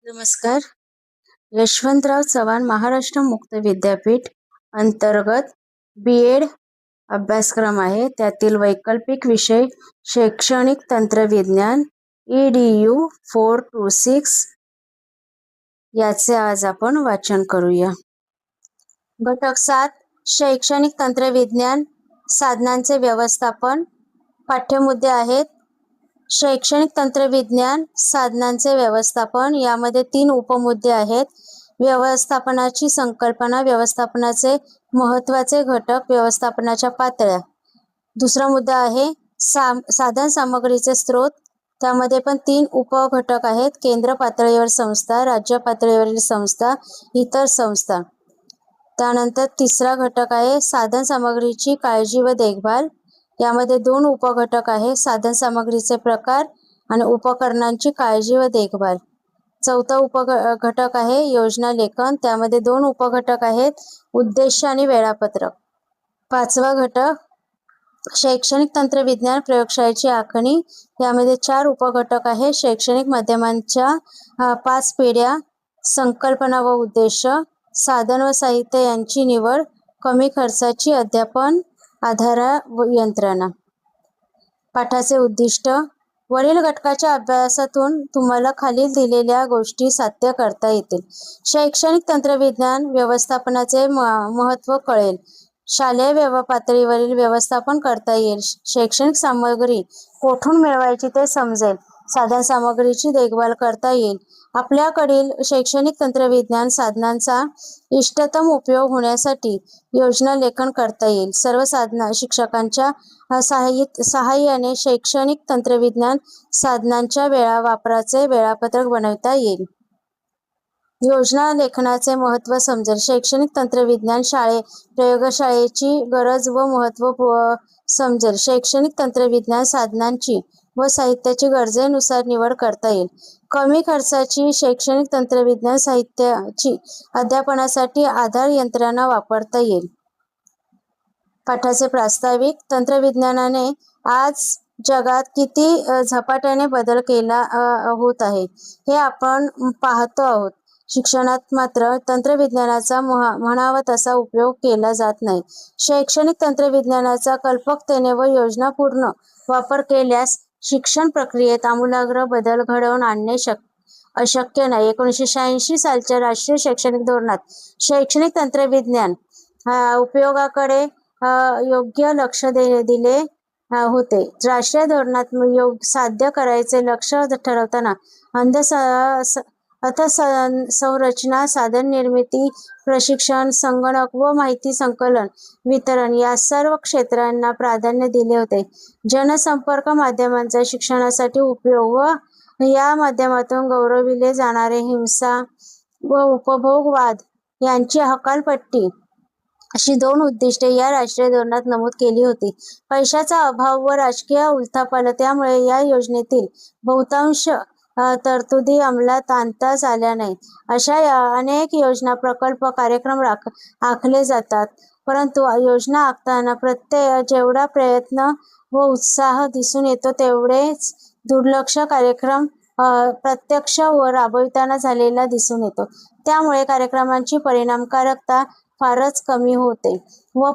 नमस्कार. यशवंतराव चव्हाण महाराष्ट्र मुक्त विद्यापीठ अंतर्गत बी.एड अभ्यासक्रम आहे. त्यातील वैकल्पिक विषय शैक्षणिक तंत्रविज्ञान EDU 426 याचे आज आपण वाचन करूया. घटक 7 शैक्षणिक तंत्रविज्ञान साधनांचे व्यवस्थापन. पाठ्यमुद्दे आहेत शैक्षणिक तंत्रविज्ञान साधनांचे व्यवस्थापन. यामध्ये 3 उपमुद्दे आहेत. व्यवस्थापनाची संकल्पना, व्यवस्थापनाचे महत्त्वाचे घटक, व्यवस्थापनाच्या पातळ्या. दुसरा मुद्दा आहे साधन सामग्रीचे स्रोत. त्यामध्ये पण 3 उपघटक आहेत. केंद्र पातळीवर संस्था, राज्य पातळीवरील संस्था, इतर संस्था. त्यानंतर तिसरा घटक आहे साधन सामग्रीची काळजी व देखभाल. यामध्ये 2 उपघटक आहे साधन सामग्रीचे प्रकार आणि उपकरणांची काळजी व देखभाल. चौथा उपघटक आहे योजना लेखन. त्यामध्ये 2 उपघटक आहेत उद्देश आणि वेळापत्रक. 5वा घटक शैक्षणिक तंत्रविज्ञान प्रयोगशाळेची आखणी. यामध्ये 4 उपघटक आहे शैक्षणिक माध्यमांच्या 5 पिढ्या, संकल्पना व उद्देश, साधन व साहित्य यांची निवड, कमी खर्चाची अध्यापन आधार व यंत्रणा. पाठाचे उद्दिष्ट. वरील घटकाच्या अभ्यासातून तुम्हाला खालील दिलेल्या गोष्टी साध्य करता येतील. शैक्षणिक तंत्रविज्ञान व्यवस्थापनाचे महत्त्व कळेल. शालेय पातळीवरील व्यवस्थापन करता येईल. शैक्षणिक सामग्री कोठून मिळवायची ते समजेल. साधन सामग्रीची देखभाल करता येईल. आपल्याकडील शैक्षणिक तंत्रविज्ञान साधनांचा इष्टतम उपयोग होण्यासाठी योजना लेखन करता येईल. सर्व शिक्षकांच्या सहाय्याने शैक्षणिक तंत्रविज्ञान साधनांच्या वापराचे वेळापत्रक बनवता येईल. योजना लेखनाचे महत्त्व समजेल. शैक्षणिक तंत्रविज्ञान प्रयोगशाळेची गरज व महत्त्व समजेल. शैक्षणिक तंत्रविज्ञान साधनांची व साहित्याची गरजेनुसार निवड करता येईल. कमी खर्चाची शैक्षणिक तंत्रविज्ञान साहित्याची अध्यापनासाठी आधार यंत्रणा वापरता येईल. पाठाचे प्रास्ताविक. तंत्रविज्ञानाने आज जगात किती झपाट्याने बदल केला होत आहे हे आपण पाहतो आहोत. शिक्षणात मात्र तंत्रविज्ञानाचा म्हणावा तसा उपयोग केला जात नाही. शैक्षणिक तंत्रविज्ञानाचा कल्पकतेने व योजनापूर्ण वापर केल्यास शिक्षण प्रक्रियेत आमूलाग्र बदल घडवून आणणे अशक्य नाही. 1986 सालच्या राष्ट्रीय शैक्षणिक धोरणात शैक्षणिक तंत्रविज्ञान उपयोगाकडे योग्य लक्ष दिले होते. राष्ट्रीय धोरणात साध्य करायचे लक्ष ठरवताना संरचना, साधन निर्मिती, प्रशिक्षण, संगणक व माहिती संकलन, वितरण या सर्व क्षेत्रांना प्राधान्य दिले होते. जनसंपर्क माध्यमांचा शिक्षणासाठी उपयोग व या माध्यमातून गौरविले जाणारे हिंसा व उपभोगवाद यांची हकालपट्टी अशी 2 उद्दिष्टे या राष्ट्रीय धोरणात नमूद केली होती. पैशाचा अभाव व राजकीय उलथापालथ यामुळे या योजनेतील बहुतांश तरतुदी अंमलात आणताच आल्या नाहीत. अशा अनेक योजना, प्रकल्प, कार्यक्रम आखले जातात. परंतु योजना आखताना जेवढा प्रयत्न व उत्साह दिसून येतो तेवढेच दुर्लक्ष कार्यक्रम प्रत्यक्ष व राबविताना झालेला दिसून येतो. त्यामुळे कार्यक्रमांची परिणामकारकता फारच कमी होते व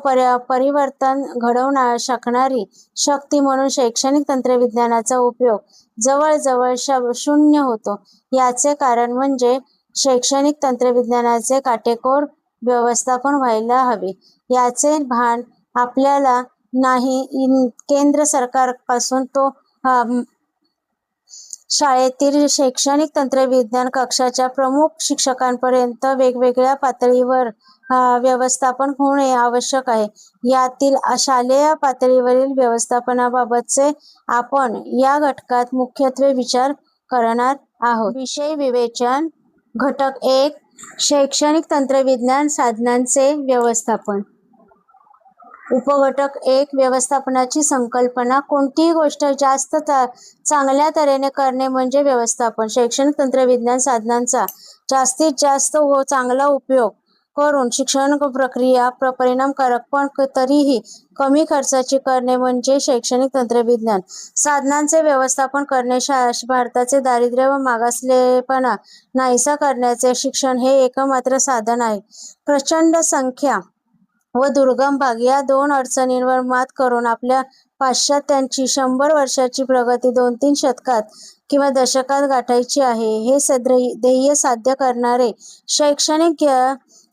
परिवर्तन घडवून शकणारी शक्ती म्हणून शैक्षणिक तंत्रविज्ञानाचा उपयोग जवळजवळ शून्य होतो. याचे कारण म्हणजे शैक्षणिक तंत्रविज्ञानाचे काटेकोर व्यवस्थापन व्हायला हवे याचे भान आपल्याला नाही. केंद्र सरकारपासून तो शाळेतील शैक्षणिक तंत्रविज्ञान कक्षाच्या प्रमुख शिक्षकांपर्यंत वेगवेगळ्या पातळीवर व्यवस्थापन होणे आवश्यक आहे. यातील शालेय पातळीवरील व्यवस्थापनाबाबतचे आपण या घटकात मुख्यत्वे विचार करणार आहोत. विषय विवेचन. घटक 1 शैक्षणिक तंत्रविज्ञान साधनांचे व्यवस्थापन. उपघटक 1 व्यवस्थापनाची संकल्पना. कोणतीही गोष्ट जास्त चांगल्या तऱ्हेने करणे म्हणजे व्यवस्थापन. शैक्षणिक तंत्रविज्ञान साधनांचा जास्तीत जास्त व चांगला उपयोग करून शिक्षण प्रक्रिया परिणामकारक पण तरीही कमी खर्चाची करणे म्हणजे शैक्षणिक तंत्रज्ञान. साधनांचे व्यवस्थापन करणे भारताचे दारिद्र्य व मागासलेपणा नाहीसा करण्याचे शिक्षण हे एकमात्र साधन आहे. प्रचंड संख्या व दुर्गम भाग या दोन अडचणींवर मात करून आपल्या पाश्चात्यांची 100 वर्षाची प्रगती 2-3 शतकात किंवा दशकात गाठायची आहे. हे ध्येय साध्य करणारे शैक्षणिक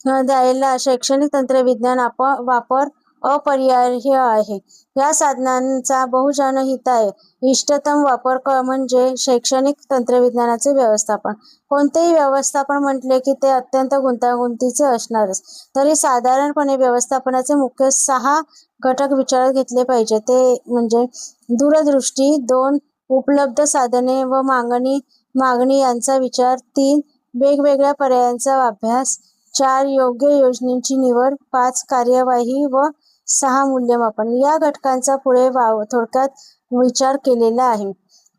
द्यायला शैक्षणिक तंत्रज्ञान वापर अपरिहार्य आहे. या साधनांचा बहुजन हिताय इष्टतम वापर म्हणजे शैक्षणिक तंत्रज्ञानाचे व्यवस्थापन. कोणतेही व्यवस्थापन म्हटले की ते अत्यंत गुंतागुंतीचे असणारच. तरी साधारणपणे व्यवस्थापनाचे मुख्य 6 घटक विचारात घेतले पाहिजे. ते म्हणजे दूरदृष्टी, 2 उपलब्ध साधने व मागणी यांचा विचार, 3 वेगवेगळ्या पर्यायांचा अभ्यास, 4 योग्य योजनेची निवड, 5 कार्यवाही व 6 मूल्यमापन. या घटकांचा पुढे थोडक्यात विचार केलेला आहे.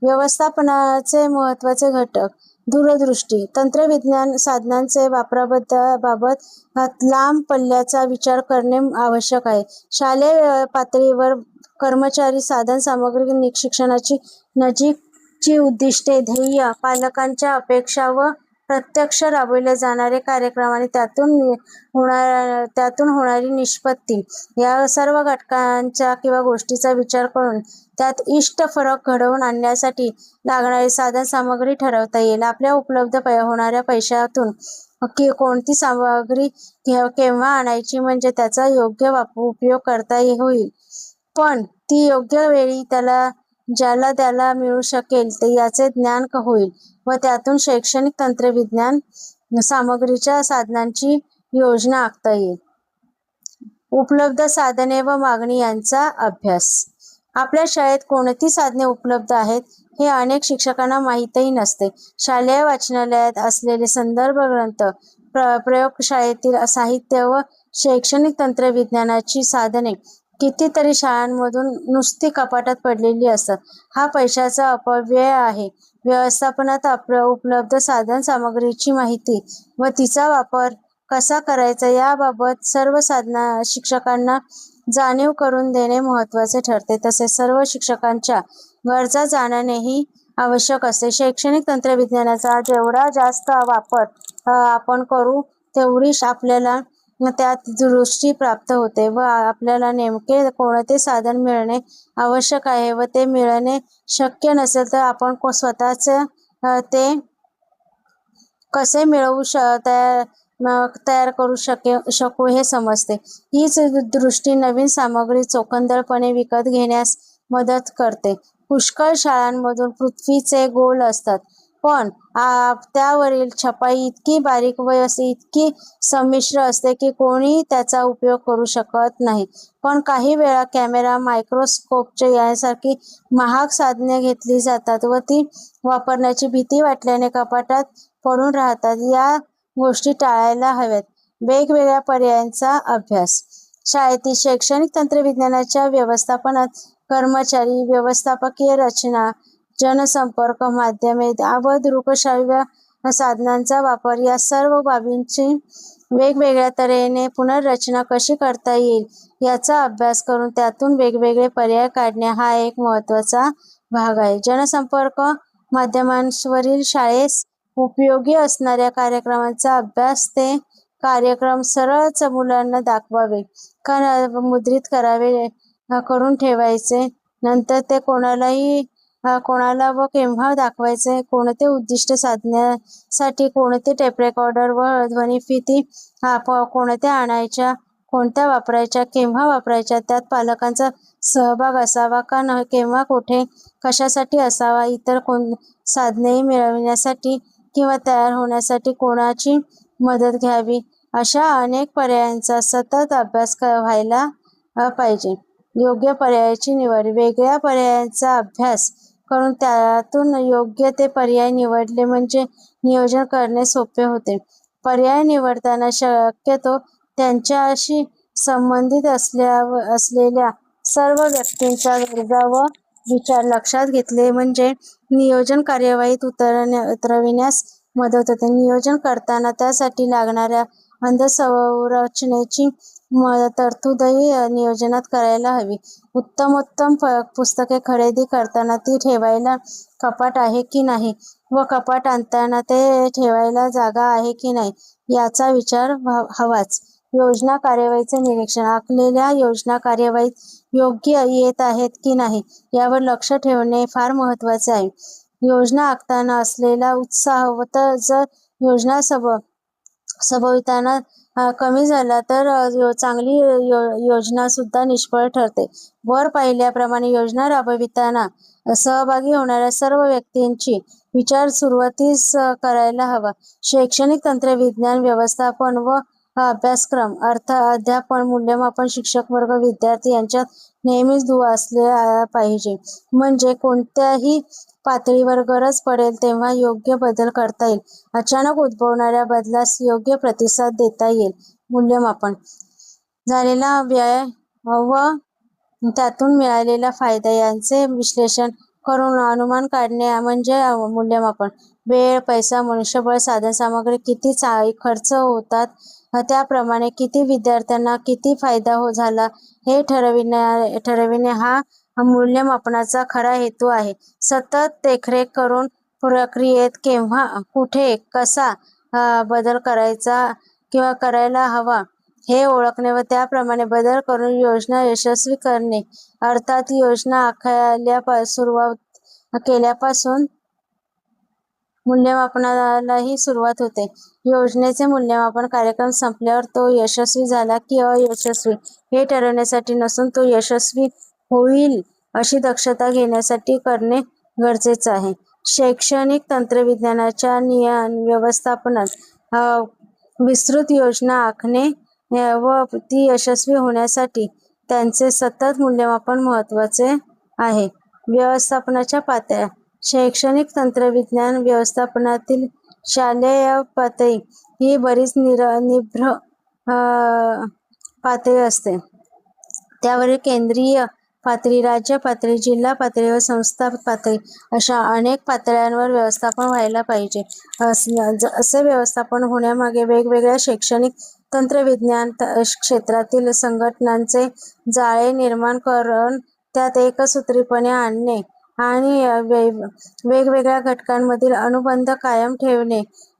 व्यवस्थापनाचे महत्त्वाचे घटक. दूरदृष्टी. तंत्रज्ञान साधनांचे वापराबाबत लांब पल्ल्याचा विचार करणे आवश्यक आहे. शालेय पातळीवर कर्मचारी, साधन सामग्री, शिक्षणाची नजीकची उद्दिष्टे, ध्येय, पालकांच्या अपेक्षा व प्रत्यक्ष राबविले जाणारे कार्यक्रम आणि त्यातून होणारी निष्पत्ती या सर्व घटकांचा किंवा गोष्टीचा विचार करून त्यात इष्ट फरक घडवून आणण्यासाठी लागणारी साधन सामग्री ठरवता येईल. आपल्या उपलब्ध होणाऱ्या पैशातून कोणती सामग्री केव्हा आणायची म्हणजे त्याचा योग्य उपयोग करता होईल, पण ती योग्य वेळी ज्याला त्याला मिळू शकेल याचे ज्ञान होईल व त्यातून शैक्षणिक तंत्रज्ञान सामग्रीच्या साधनांची योजना आखता येईल. उपलब्ध साधने व मागणी यांचा अभ्यास. आपल्या शाळेत कोणती साधने उपलब्ध आहेत हे अनेक शिक्षकांना माहीतही नसते. शालेय वाचनालयात असलेले संदर्भ ग्रंथ, प्रयोगशाळेतील साहित्य व शैक्षणिक तंत्रज्ञानाची साधने कितीतरी शाळांमधून नुसती कपाटात पडलेली असतात. हा पैशाचा अपव्यय आहे. व्यवस्थापनात उपलब्ध साधन सामग्रीची माहिती व तिचा वापर कसा करायचा याबाबत सर्व शिक्षकांना जाणीव करून देणे महत्त्वाचे ठरते. तसेच सर्व शिक्षकांच्या गरजा जाणणेही आवश्यक असते. शैक्षणिक तंत्रज्ञानाचा जेवढा जास्त वापर आपण करू तेवढीच आपल्याला त्यात दृष्टी प्राप्त होते व आपल्याला नेमके कोणते साधन मिळणे आवश्यक आहे व ते मिळणे शक्य नसेल तर आपण स्वतःच ते कसे मिळवू तयार करू शकू हे समजते. हीच दृष्टी नवीन सामग्री चोखंदळपणे विकत घेण्यास मदत करते. पुष्कळ शाळांमधून पृथ्वीचे गोल असतात, पण त्यावरील छपाई इतकी बारीक व इतकी संमिश्र असते की कोणी त्याचा उपयोग करू शकत नाही. पण काही वेळा कॅमेरा, मायक्रोस्कोप यासारखी महाग साधने घेतली जातात व ती वापरण्याची भीती वाटल्याने कपाटात पडून राहतात. या गोष्टी टाळायला हव्यात. वेगवेगळ्या पर्यायांचा अभ्यास. शाळेतील शैक्षणिक तंत्रज्ञानाच्या व्यवस्थापनात कर्मचारी, व्यवस्थापकीय रचना, जनसंपर्क माध्यमे व दृकश्राव्य साधनांचा वापर या सर्व बाबींची वेगवेगळ्या तऱ्हेने पुनर्रचना कशी करता येईल याचा अभ्यास करून त्यातून वेगवेगळे पर्याय काढणे हा एक महत्त्वाचा भाग आहे. जनसंपर्क माध्यमांवरील शाळेस उपयोगी असणाऱ्या कार्यक्रमांचा अभ्यास. ते कार्यक्रम सरळच मुलांना दाखवावे, मुद्रित करावे, करून ठेवायचे. नंतर ते कोणाला व केव्हा दाखवायचे, कोणते उद्दिष्ट साधण्यासाठी कोणते टेप रेकॉर्डर व ध्वनिफिती कोणत्या आणायच्या, कोणत्या वापरायच्या, केव्हा वापरायच्या, त्यात पालकांचा सहभाग असावा का न, केव्हा, कुठे, कशासाठी असावा, इतर साधने मिळविण्यासाठी किंवा तयार होण्यासाठी कोणाची मदत घ्यावी, अशा अनेक पर्यायांचा सतत अभ्यास व्हायला पाहिजे. योग्य पर्यायाची निवड. वेगळ्या पर्यायांचा अभ्यास करून त्यातून योग्य ते पर्याय निवडले म्हणजे नियोजन करणे सोपे होते. पर्याय निवडताना शक्यतो त्यांच्याशी संबंधित असलेल्या सर्व व्यक्तींच्या गरजा व विचार लक्षात घेतले म्हणजे नियोजन कार्यवाहीत उतरविण्यास मदत होते. नियोजन करताना त्यासाठी लागणाऱ्या अंधसंरचनेची तरतूदही नियोजनात करायला हवी. उत्तमोत्तम पुस्तके खरेदी करताना ती ठेवायला कपाट आहे की नाही व कपाट आणताना ते ठेवायला जागा आहे की नाही याचा विचार हवाच. योजना कार्यवाहीचे निरीक्षण. आखलेल्या योजना कार्यवाहीत योग्य येत आहेत की नाही यावर लक्ष ठेवणे फार महत्त्वाचे आहे. योजना आखताना असलेला उत्साह व जर योजना सबविताना कमी झाला तर चांगली योजना सुद्धा निष्फळ ठरते. वर पाहिल्याप्रमाणे योजना राबविताना सहभागी होणाऱ्या सर्व व्यक्तींची विचार सुरुवातीस करायला हवा. शैक्षणिक तंत्रविज्ञान व्यवस्थापन व अभ्यासक्रम अध्यापन मूल्यमापन शिक्षक वर्ग विद्यार्थी यांच्यात नेहमीच दुवा असले पाहिजे. म्हणजे कोणत्याही पातळीवर गरज पडेल तेव्हा योग्य बदल करता येईल. अचानक उद्भवणाऱ्या बदलास योग्य प्रतिसाद देता येईल. मूल्यमापन. झालेला व्यय व त्यातून मिळालेला फायदा यांचे विश्लेषण करून अनुमान काढणे म्हणजे मूल्यमापन. वेळ, पैसा, मनुष्यबळ, साधनसामग्री किती खर्च होतात त्याप्रमाणे किती विद्यार्थ्यांना किती फायदा झाला हे ठरविणे हा मूल्यमापनाचा खरा हेतू आहे. सतत देखरेख करून प्रक्रियेत केव्हा, कुठे, कसा बदल करायचा किंवा करायला हवा हे ओळखणे व त्याप्रमाणे बदल करून योजना यशस्वी करणे. अर्थात योजना सुरुवात केल्यापासून मूल्यमापनालाही सुरुवात होते. योजनेचे मूल्यमापन कार्यक्रम संपल्यावर तो यशस्वी झाला की अयशस्वी हे ठरवण्यासाठी नसून तो यशस्वी होईल अशी दक्षता घेण्यासाठी करणे गरजेचे आहे. शैक्षणिक तंत्रविज्ञानाच्या व्यवस्थापनात विस्तृत योजना आखणे व ती यशस्वी होण्यासाठी त्यांचे सतत मूल्यमापन महत्त्वाचे आहे. व्यवस्थापनाच्या पातळ्या. शैक्षणिक तंत्रविज्ञान व्यवस्थापनातील शालेय पातळी ही बरीच निब्र पातळी असते. त्यावरील केंद्रीय पातळी, राज्य पातळी, जिल्हा पातळी व संस्था पातळी अशा अनेक पातळ्यांवर व्यवस्थापन व्हायला पाहिजे. असे व्यवस्थापन होण्यामागे वेगवेगळ्या शैक्षणिक तंत्रविज्ञान क्षेत्रातील संघटनांचे जाळे निर्माण करून त्यात एकसूत्रीपणे आणणे आणि वेगवेगळ्या घटकांमधील अनुबंध कायम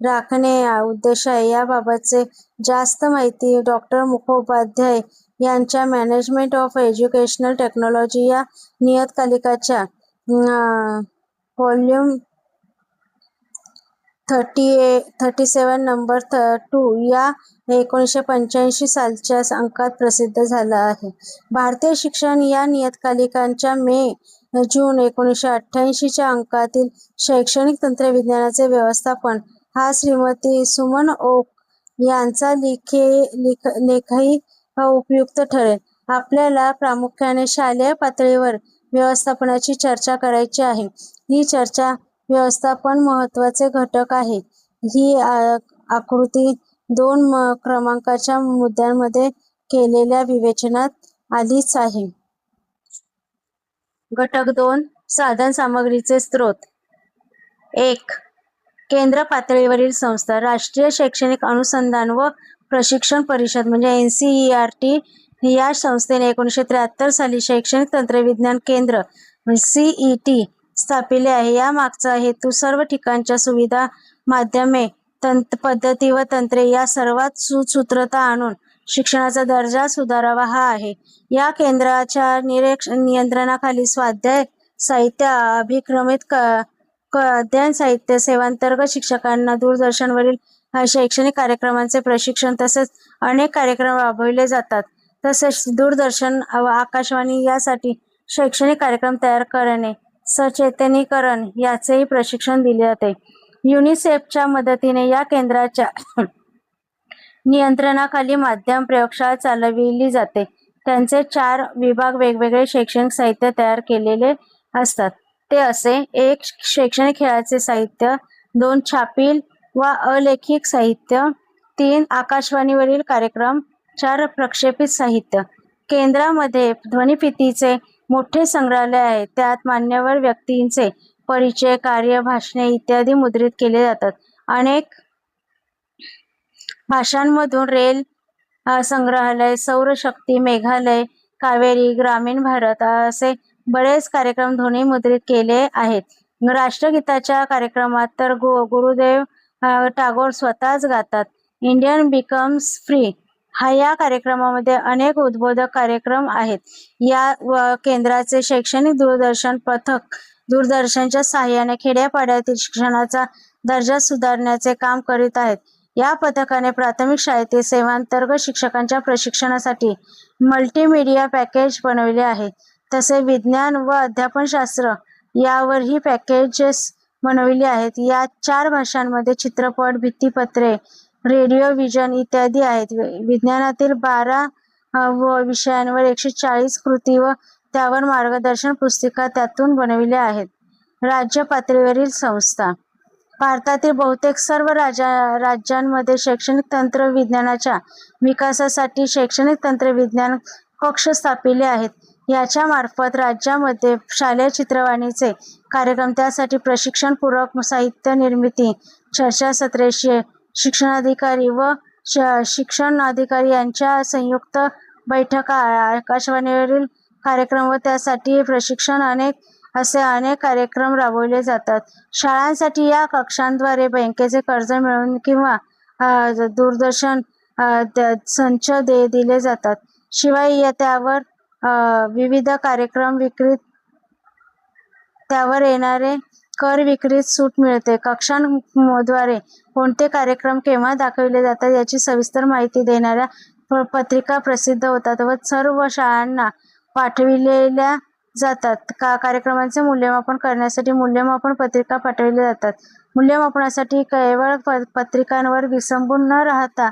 राखणे उद्देश आहे. याबाबतचे जास्त माहिती डॉ. मुखोपाध्याय यांच्या मॅनेजमेंट ऑफ एज्युकेशनल टेक्नॉलॉजी या नियतकालिकाच्या व्हॉल्यूम 37 नंबर 2 या 1985 सालच्या अंकात प्रसिद्ध झाला आहे. भारतीय शिक्षण या नियतकालिकाच्या मे-जून 1988 च्या अंकातील शैक्षणिक तंत्रविज्ञानाचे व्यवस्थापन हा श्रीमती सुमन ओक यांचा लेखही उपयुक्त ठरेल. आपल्याला प्रामुख्याने शालेय पातळीवर व्यवस्थापनाची चर्चा करायची आहे. ही चर्चा व्यवस्थापन महत्त्वाचे घटक आहे. ही आकृती 2 क्रमांकाच्या मुद्द्यांमध्ये केलेल्या विवेचनात आलीच आहे. घटक 2 साधनसामग्रीचे स्रोत. 1. केंद्र पातळीवरील संस्था. राष्ट्रीय शैक्षणिक अनुसंधान व प्रशिक्षण परिषद म्हणजे NCERT या संस्थेने 1973 साली शैक्षणिक तंत्रविज्ञान केंद्र CET स्थापिले आहे. या मागचा हेतू सर्व ठिकाणच्या सुविधा, माध्यमे, पद्धती व तंत्रे या सर्वात सुसूत्रता आणून शिक्षणाचा दर्जा सुधारावा हा आहे. या केंद्राच्या नियंत्रणाखाली स्वाध्याय साहित्य, अभिक्रमित अध्ययन साहित्य, सेवांतर्गत शिक्षकांना दूरदर्शनवरील शैक्षणिक कार्यक्रमांचे प्रशिक्षण तसेच अनेक कार्यक्रम राबविले जातात. तसेच दूरदर्शन व आकाशवाणी यासाठी शैक्षणिक कार्यक्रम तयार करणे, सचेतनीकरण याचेही प्रशिक्षण दिले जाते. युनिसेफच्या मदतीने या केंद्राच्या नियंत्रणाखाली माध्यम प्रयोगशाळा चालविली जाते. त्यांचे 4 विभाग वेगवेगळे शैक्षणिक साहित्य तयार केलेले असतात. ते असे: 1. शैक्षणिक खेळाचे साहित्य. 2. छापील वा अलेखित साहित्य. 3. आकाशवाणीवरील कार्यक्रम. 4. प्रक्षेपित साहित्य. केंद्रामध्ये ध्वनिफीतीचे मोठे संग्रहालय आहे. त्यात मान्यवर व्यक्तींचे परिचय, कार्य, भाषणे इत्यादी मुद्रित केले जातात. अनेक भाषांमधून रेल संग्रहालय, सौरशक्ती, मेघालय, कावेरी, ग्रामीण भारत असे बरेच कार्यक्रम ध्वनिमुद्रित केले आहेत. राष्ट्रगीताच्या कार्यक्रमात तर गुरुदेव टागोर स्वतःच गातात. इंडियन बिकम्स फ्री या कार्यक्रमामध्ये अनेक उद्बोधक कार्यक्रम आहेत. या केंद्राचे शैक्षणिक दूरदर्शन पथक दूरदर्शनच्या सहाय्याने खेड्यापाड्यातील शिक्षणाचा दर्जा सुधारण्याचे काम करीत आहेत. या पथकाने प्राथमिक शाळेतील सेवांतर्गत शिक्षकांच्या प्रशिक्षणासाठी मल्टीमीडिया पॅकेज बनवले आहे. तसे विज्ञान व अध्यापनशास्त्र यावरही पॅकेजेस बनवली आहेत. या 4 भाषांमध्ये चित्रपट, भित्तिपत्रे, रेडिओ, व्हिजन इत्यादी आहेत. विज्ञानातील 12 विषयांवर 140 कृती व त्यावर मार्गदर्शन पुस्तिका त्यातून बनविल्या आहेत. राज्य पातळीवरील संस्था भारतातील बहुतेक सर्व राज्यांमध्ये शैक्षणिक तंत्रविज्ञानाच्या विकासासाठी शैक्षणिक तंत्रविज्ञान कक्ष स्थापिले आहेत. याच्या मार्फत राज्यामध्ये शालेय चित्रवाणीचे कार्यक्रम, त्यासाठी प्रशिक्षणपूरक साहित्य निर्मिती, चर्चासत्रे, शिक्षणाधिकारी व शिक्षण अधिकारी यांच्या संयुक्त बैठका, आकाशवाणीवरील कार्यक्रम व त्यासाठी प्रशिक्षण अनेक कार्यक्रम राबवले जातात. शाळांसाठी या कक्षांद्वारे बँकेचे कर्ज मिळवून किंवा दूरदर्शन संच दिले जातात. शिवाय त्यावर विविध कार्यक्रम त्यावर येणारे कर विक्रीत सूट मिळते. कक्षांद्वारे कोणते कार्यक्रम केव्हा दाखविले जातात याची सविस्तर माहिती देणाऱ्या पत्रिका प्रसिद्ध होतात व सर्व शाळांना पाठविलेल्या जातात. कार्यक्रमांचे मूल्यमापन करण्यासाठी मूल्यमापन पत्रिका पाठविल्या जातात. मूल्यमापनासाठी केवळ पत्रिकांवर विसंबून न राहता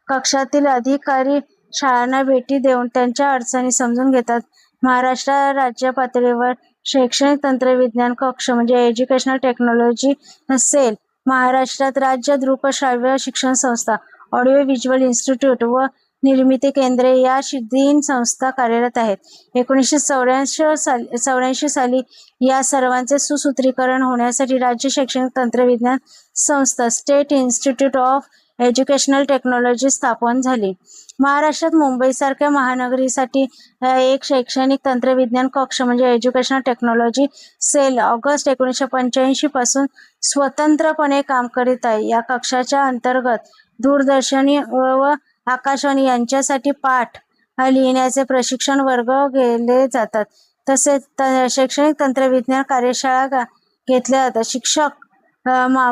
कक्षातील अधिकारी शाळांना भेटी देऊन त्यांच्या अडचणी समजून घेतात. महाराष्ट्र राज्य पातळीवर शैक्षणिक तंत्रविज्ञान कक्ष म्हणजे एज्युकेशनल टेक्नॉलॉजी सेल, महाराष्ट्रात राज्य दृकश्राव्य शिक्षण संस्था, ऑडिओ व्हिज्युअल इन्स्टिट्यूट व निर्मिती केंद्रे या 3 संस्था कार्यरत आहेत. 1984 साली या सर्वांचे सुसूत्रीकरण होण्यासाठी राज्य शैक्षणिक तंत्रविज्ञान संस्था state institute of educational technology स्थापन झाली. महाराष्ट्रात मुंबईसारख्या महानगरीसाठी एक शैक्षणिक तंत्रविज्ञान कक्ष म्हणजे एज्युकेशनल टेक्नॉलॉजी सेल ऑगस्ट 1985 पासून स्वतंत्रपणे काम करीत आहे. या कक्षाच्या अंतर्गत दूरदर्शन व आकाशवाणी यांच्यासाठी पाठ लिहिण्याचे प्रशिक्षण वर्ग घेतले जातात. तसेच शैक्षणिक तंत्रविज्ञान कार्यशाळा घेतल्या जातात. शिक्षक,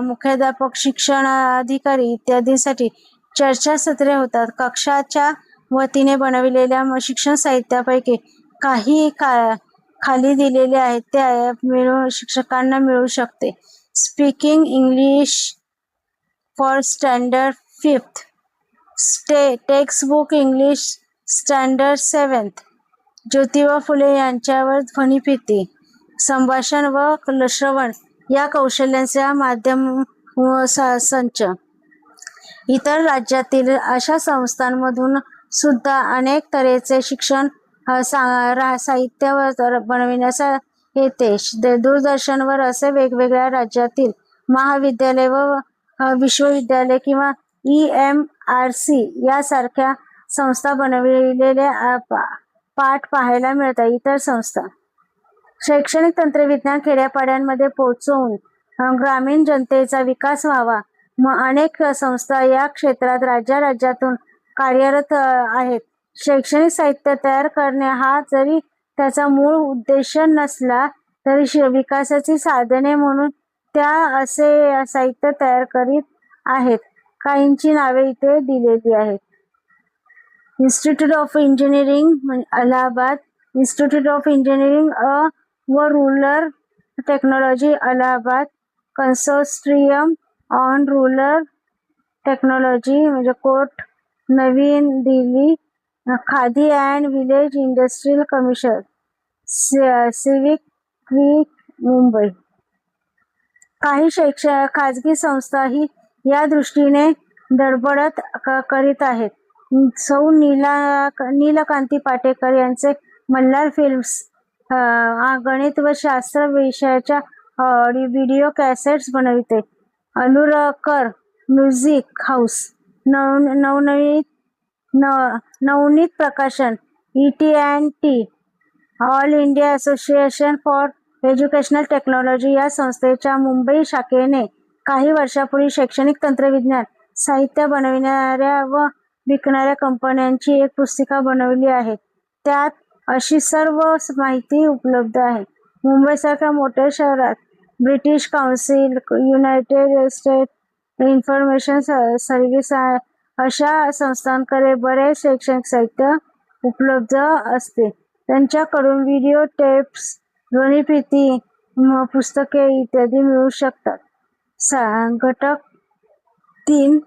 मुख्याध्यापक, शिक्षणाधिकारी इत्यादींसाठी चर्चासत्रे होतात. कक्षाच्या वतीने बनविलेल्या शिक्षण साहित्यापैकी काही खाली दिलेले आहेत ते शिक्षकांना मिळू शकते. Speaking English for standard 5th, textbook English standard 7th, Jyotiba Phule यांच्यावर ध्वनिफीती, संभाषण व श्रवण या कौशल्यांचा माध्यम संच. इतर राज्यातील अशा संस्थांमधून सुद्धा अनेक तऱ्हेचे शिक्षण साहित्य बनविण्यास येते. दूरदर्शनवर असे वेगवेगळ्या राज्यातील महाविद्यालय व विश्वविद्यालय किंवा EMRC यासारख्या संस्था बनविलेले पाठ पाहायला मिळतात. इतर संस्था शैक्षणिक तंत्रविज्ञान खेड्यापाड्यांमध्ये पोहोचवून ग्रामीण जनतेचा विकास व्हावा. अनेक संस्था या क्षेत्रात राज्यातून कार्यरत आहेत. शैक्षणिक साहित्य तयार करणे हा जरी त्याचा मूळ उद्देश नसला तरी विकासाची साधने म्हणून त्या असे साहित्य तयार करीत आहेत. काहींची नावे इथे दिलेली आहेत. Institute of engineering Allahabad, institute of engineering व rural technology Allahabad, consortium on rural technology म्हणजे कोट नवी Delhi, Khadi and village industrial commission civic quick Mumbai. काही खाजगी संस्थाही या दृष्टीने धडपड करीत आहेत. सौ नीलकांती पाटेकर यांचे मल्हार फिल्म्स गणित व शास्त्र विषयाच्या व्हिडिओ कॅसेट्स बनविते. अलुरकर म्युझिक हाऊस नवनीत प्रकाशन ET&T all India association for educational technology या संस्थेच्या मुंबई शाखेने काही वर्षापूर्वी शैक्षणिक तंत्रज्ञान साहित्य बनविणाऱ्या व विकणाऱ्या कंपन्यांची एक पुस्तिका बनवली आहे. त्यात अशी सर्व माहिती उपलब्ध आहे. मुंबईसारख्या मोठ्या शहरात British council, United state information service अशा संस्थांकडे बरेच शैक्षणिक साहित्य उपलब्ध असते. त्यांच्याकडून व्हिडिओ टेप्स, ध्वनिफिती, पुस्तके इत्यादी मिळू शकतात. घटक 3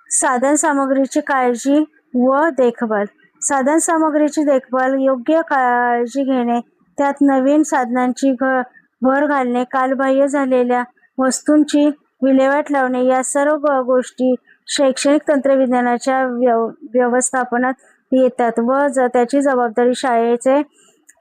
साधन सामग्रीची काळजी व देखभाल. साधन सामग्रीची देखभाल, योग्य काळजी घेणे, त्यात नवीन साधनांची भर घालणे, कालबाह्य झालेल्या वस्तूंची विल्हेवाट लावणे या सर्व गोष्टी शैक्षणिक तंत्रज्ञानाच्या व्यवस्थापनात येतात व त्याची जबाबदारी शाळेचे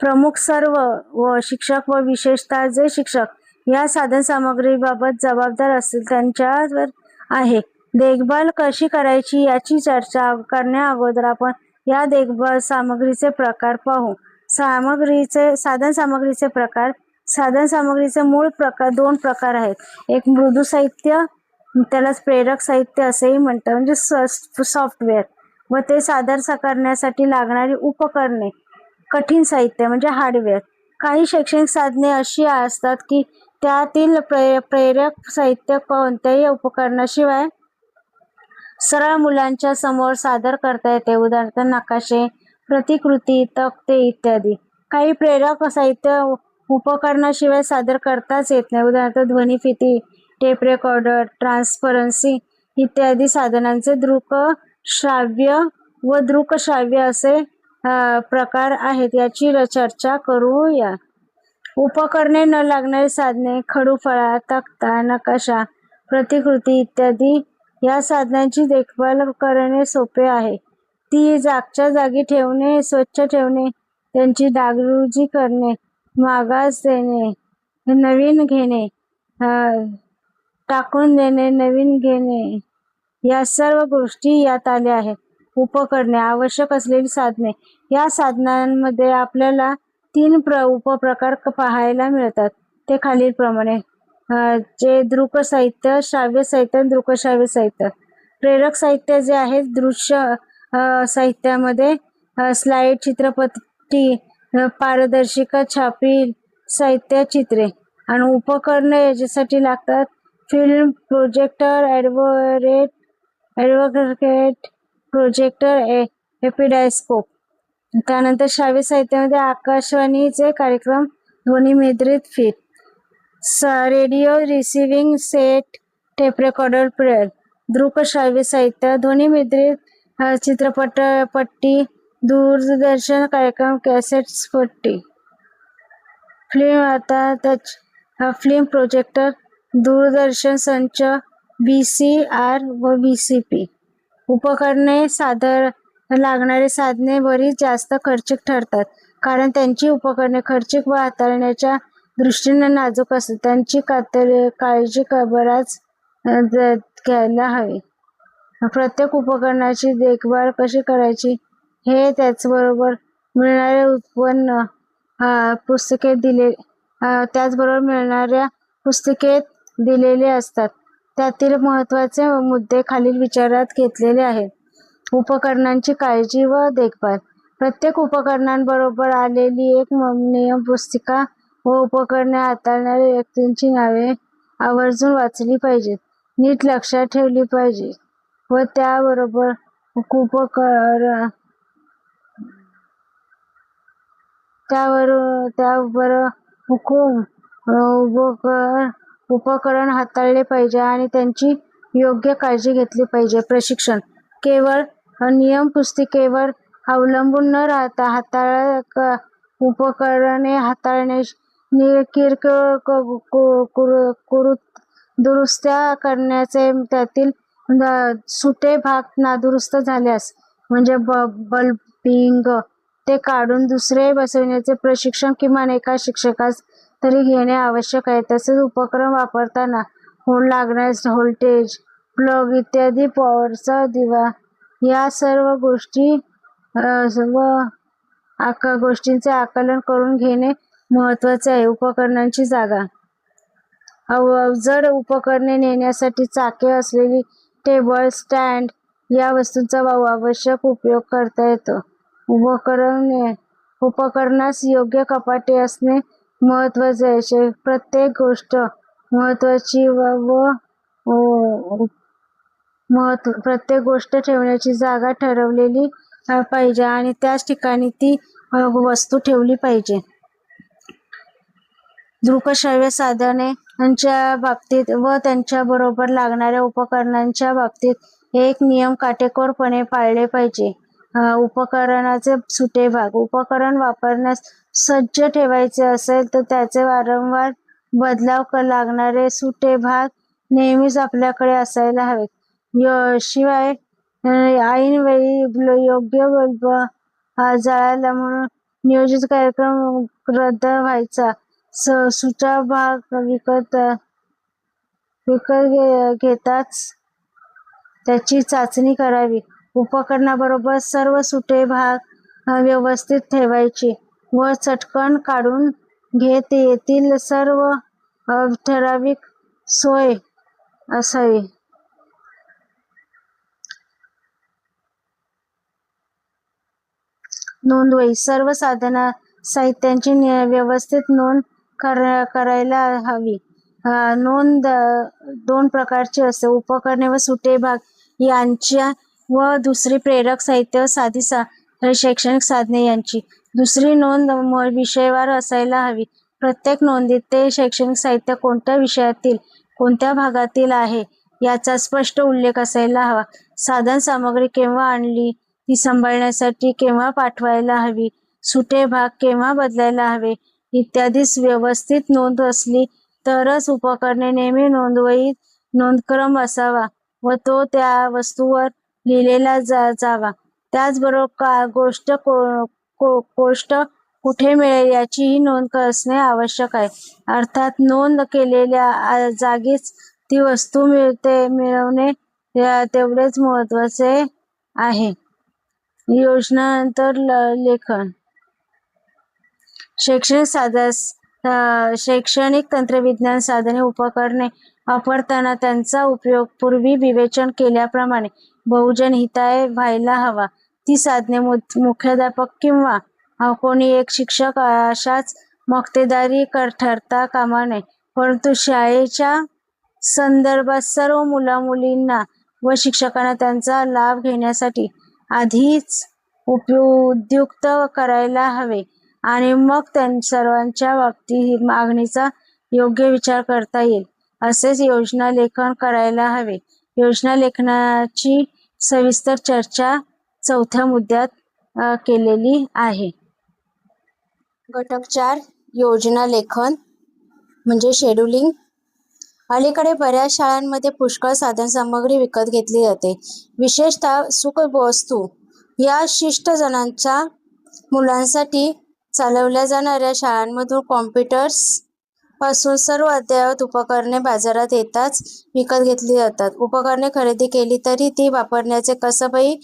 प्रमुख सर्व व शिक्षक व विशेषतः जे शिक्षक या साधनसामग्रीबाबत जबाबदार असतील त्यांच्यावर आहे. देखभाल कशी करायची याची चर्चा करण्याअगोदर आपण या देखभाल सामग्रीचे प्रकार पाहू. साधनसामग्रीचे प्रकार. साधनसामग्रीचे मूळ प्रकार 2 प्रकार आहेत. एक मृदू साहित्य, त्यालाच प्रेरक साहित्य असेही म्हणतात, म्हणजे सॉफ्टवेअर, व ते सादर करण्यासाठी लागणारी उपकरणे. कठीण साहित्य म्हणजे हार्डवेअर. काही शैक्षणिक साधने अशी असतात की त्यातील प्रेरक साहित्य कोणत्याही उपकरणाशिवाय सरळ मुलांच्या समोर सादर करता येते. उदाहरणार्थ नकाशे, प्रतिकृती, तक्ते इत्यादी. काही प्रेरक साहित्य उपकरणाशिवाय सादर करताच येत नाही. उदाहरणार्थ ध्वनिफिती, टेप रेकॉर्डर, ट्रान्सपरन्सी इत्यादी साधनांचे दृकश्राव्य व दृकश्राव्य असे प्रकार आहेत. याची चर्चा करूया. उपकरणे न लागणारी साधने. खडूफळा, तक्ता, नकाशा, प्रतिकृती इत्यादी या साधनांची देखभाल करणे सोपे आहे. ती जागच्या जागी ठेवणे, स्वच्छ ठेवणे, त्यांची डागडुजी करणे, मागास देणे, नवीन घेणे, टाकून देणे, नवीन घेणे या सर्व गोष्टी यात आल्या आहेत. उपकरणे. आवश्यक असलेली साधने. या साधनांमध्ये आपल्याला 3 उपप्रकार पाहायला मिळतात. ते खालीलप्रमाणे. जे दृक साहित्य, श्राव्य साहित्य आणि दृकश्राव्य साहित्य. प्रेरक साहित्य जे आहे दृश्य साहित्यामध्ये स्लाइड, चित्रपटी, पारदर्शिका, छापील साहित्य, चित्रे. आणि उपकरणे याच्यासाठी लागतात film, projector, advocate, projector, epidiascope. त्यानंतर श्राव्य साहित्यामध्ये आकाशवाणीचे कार्यक्रम, ध्वनिमुद्रित फीत, radio receiving set, tape recorder, player. दृकश्राव्य साहित्य ध्वनिमुद्रित चित्रपटपट्टी, दूरदर्शन कार्यक्रम, कॅसेट्स, पट्टी. फिल्म प्रोजेक्टर, दूरदर्शन संच, VCR व VCP. उपकरणे. लागणारी साधने बरीच जास्त खर्चिक ठरतात, कारण त्यांची उपकरणे खर्चिक व हाताळण्याच्या दृष्टीने नाजूक असतात. त्यांची काळजी बराच घ्यायला हवी. प्रत्येक उपकरणाची देखभाल कशी करायची हे त्याचबरोबर मिळणारे उत्पन्न त्याचबरोबर मिळणाऱ्या पुस्तिकेत दिलेले असतात. त्यातील महत्त्वाचे मुद्दे खालील विचारात घेतलेले आहेत. उपकरणांची काळजी व देखभाल. प्रत्येक उपकरणांबरोबर आलेली एक नियम पुस्तिका व उपकरणे हाताळणाऱ्या व्यक्तींची नावे आवर्जून वाचली पाहिजेत, नीट लक्षात ठेवली पाहिजेत व त्याबरोबर उपकरण हाताळले पाहिजे आणि त्यांची योग्य काळजी घेतली पाहिजे. प्रशिक्षण. केवळ नियम पुस्तिकेवर अवलंबून न राहता उपकरणे हाताळणे, किरकोळ दुरुस्त्या करण्याचे, त्यातील सुटे भाग नादुरुस्त झाल्यास म्हणजे बल्बिंग ते काढून दुसरे बसविण्याचे प्रशिक्षण किमान एका शिक्षकास तरी घेणे आवश्यक आहे. तसेच उपकरण वापरताना लागणारे व्होल्टेज, प्लग इत्यादी पॉवरचा दिवा या सर्व गोष्टींचे आकलन करून घेणे महत्त्वाचे आहे. उपकरणांची जागा. जड उपकरणे नेण्यासाठी चाके असलेली टेबल, स्टँड या वस्तूंचा आवश्यक उपयोग करता येतो. उपकरणास योग्य कपाटे असणे महत्त्वाचे आहे. प्रत्येक गोष्ट महत्त्वाची प्रत्येक गोष्ट ठेवण्याची जागा ठरवलेली पाहिजे आणि त्याच ठिकाणी ती वस्तू ठेवली पाहिजे. दृकश्राव्य साधनांच्या बाबतीत व त्यांच्याबरोबर लागणाऱ्या उपकरणांच्या बाबतीत एक नियम काटेकोरपणे पाळले पाहिजे. उपकरणाचे सुटे भाग. उपकरण वापरण्यास सज्ज ठेवायचे असेल तर त्याचे वारंवार बदलाव लागणारे सुटे भाग नेहमीच आपल्याकडे असायला हवेत. शिवाय ऐनवेळी योग्य बल्ब जळाला म्हणून नियोजित कार्यक्रम रद्द व्हायचा. सुटा भाग विकत घेताच त्याची चाचणी करावी. उपकरणाबरोबर सर्व सुटे भाग व्यवस्थित ठेवायचे व चटकन काढून घेता येतील सर्व ठराविक सोय असावी. नोंदवही. सर्व साहित्याची व्यवस्थित नोंद करायला हवी. नोंद दोन प्रकारची असते. उपकरणे व सुटे भाग यांच्या व दुसरी प्रेरक साहित्य व साधी शैक्षणिक साधने यांची. दुसरी नोंद विषयवार असायला हवी. प्रत्येक नोंदीत ते शैक्षणिक साहित्य कोणत्या विषयातील कोणत्या भागातील आहे याचा स्पष्ट उल्लेख असायला हवा. साधन सामग्री केव्हा आणली, ती सांभाळण्यासाठी केव्हा पाठवायला हवी, सुटे भाग केव्हा बदलायला हवे इत्यादी व्यवस्थित नोंद असली तरच उपकरणे नेहमी नोंदवहीत नोंदक्रम असावा व तो त्या वस्तूवर लिहिलेला जावा. त्याचबरोबर गोष्ट कुठे मिळेल याचीही नोंद असणे आवश्यक आहे. अर्थात नोंद केलेल्या जागीच ती वस्तू मिळवणे तेवढेच महत्त्वाचे आहे. योजनांतर लेखन. शैक्षणिक तंत्रविज्ञान साधने उपकरणे वापरताना त्यांचा उपयोग पूर्वी विवेचन केल्याप्रमाणे बहुजन हिताय व्हायला हवा. ती साधने मुख्याध्यापक किंवा कोणी एक शिक्षक अशाच मक्तेदारी ठरता कामा नये, परंतु शाळेच्या संदर्भात सर्व मुलामुलींना व शिक्षकांना त्यांचा लाभ घेण्यासाठी आधीच उद्युक्त करायला हवे आणि मग सर्वांच्या बाबतीत मागणीचा योग्य विचार करता येईल असेच योजना लेखन करायला हवे. योजना लेखनाची सविस्तर चर्चा 4थ्या मुद्द्यात केलेली आहे. घटक 4 योजना लेखन म्हणजे शेड्यूलिंग. अलीकडे बऱ्याच शाळांमध्ये पुष्कळ साधनसामग्री विकत घेतली जाते. विशेषतः सुखवस्तू या शिष्ट जणांच्या मुलांसाठी चालवल्या जाणाऱ्या शाळांमधून कॉम्प्युटर्स पासून सर्व अद्ययावत उपकरणे बाजारात येताच विकत घेतली जातात. उपकरणे खरेदी केली तरी ती वापरण्याचे कसबही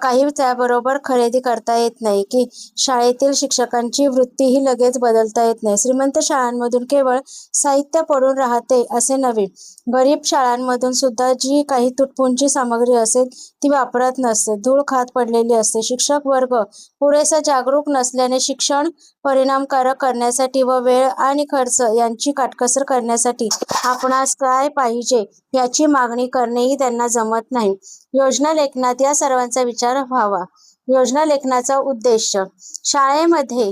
काही त्याबरोबर खरेदी करता येत नाही की शाळेतील शिक्षकांची वृत्तीही लगेच बदलता येत नाही. श्रीमंत शाळांमधून केवळ साहित्य पडून राहते असे नव्हे, गरीब शाळांमधून सुद्धा जी काही तुटपुंजी सामग्री असेल ती वापरात नसते, धूळ खात पडलेली असते. शिक्षक वर्ग पुरेसा जागरूक नसल्याने शिक्षण परिणामकारक करण्यासाठी व वेळ आणि खर्च यांची काटकसर करण्यासाठी आपणास काय पाहिजे याची मागणी करणेही त्यांना जमत नाही. योजना लेखनात या सर्वांचा विचार व्हावा. योजना लेखनाचा उद्देश. शाळेमध्ये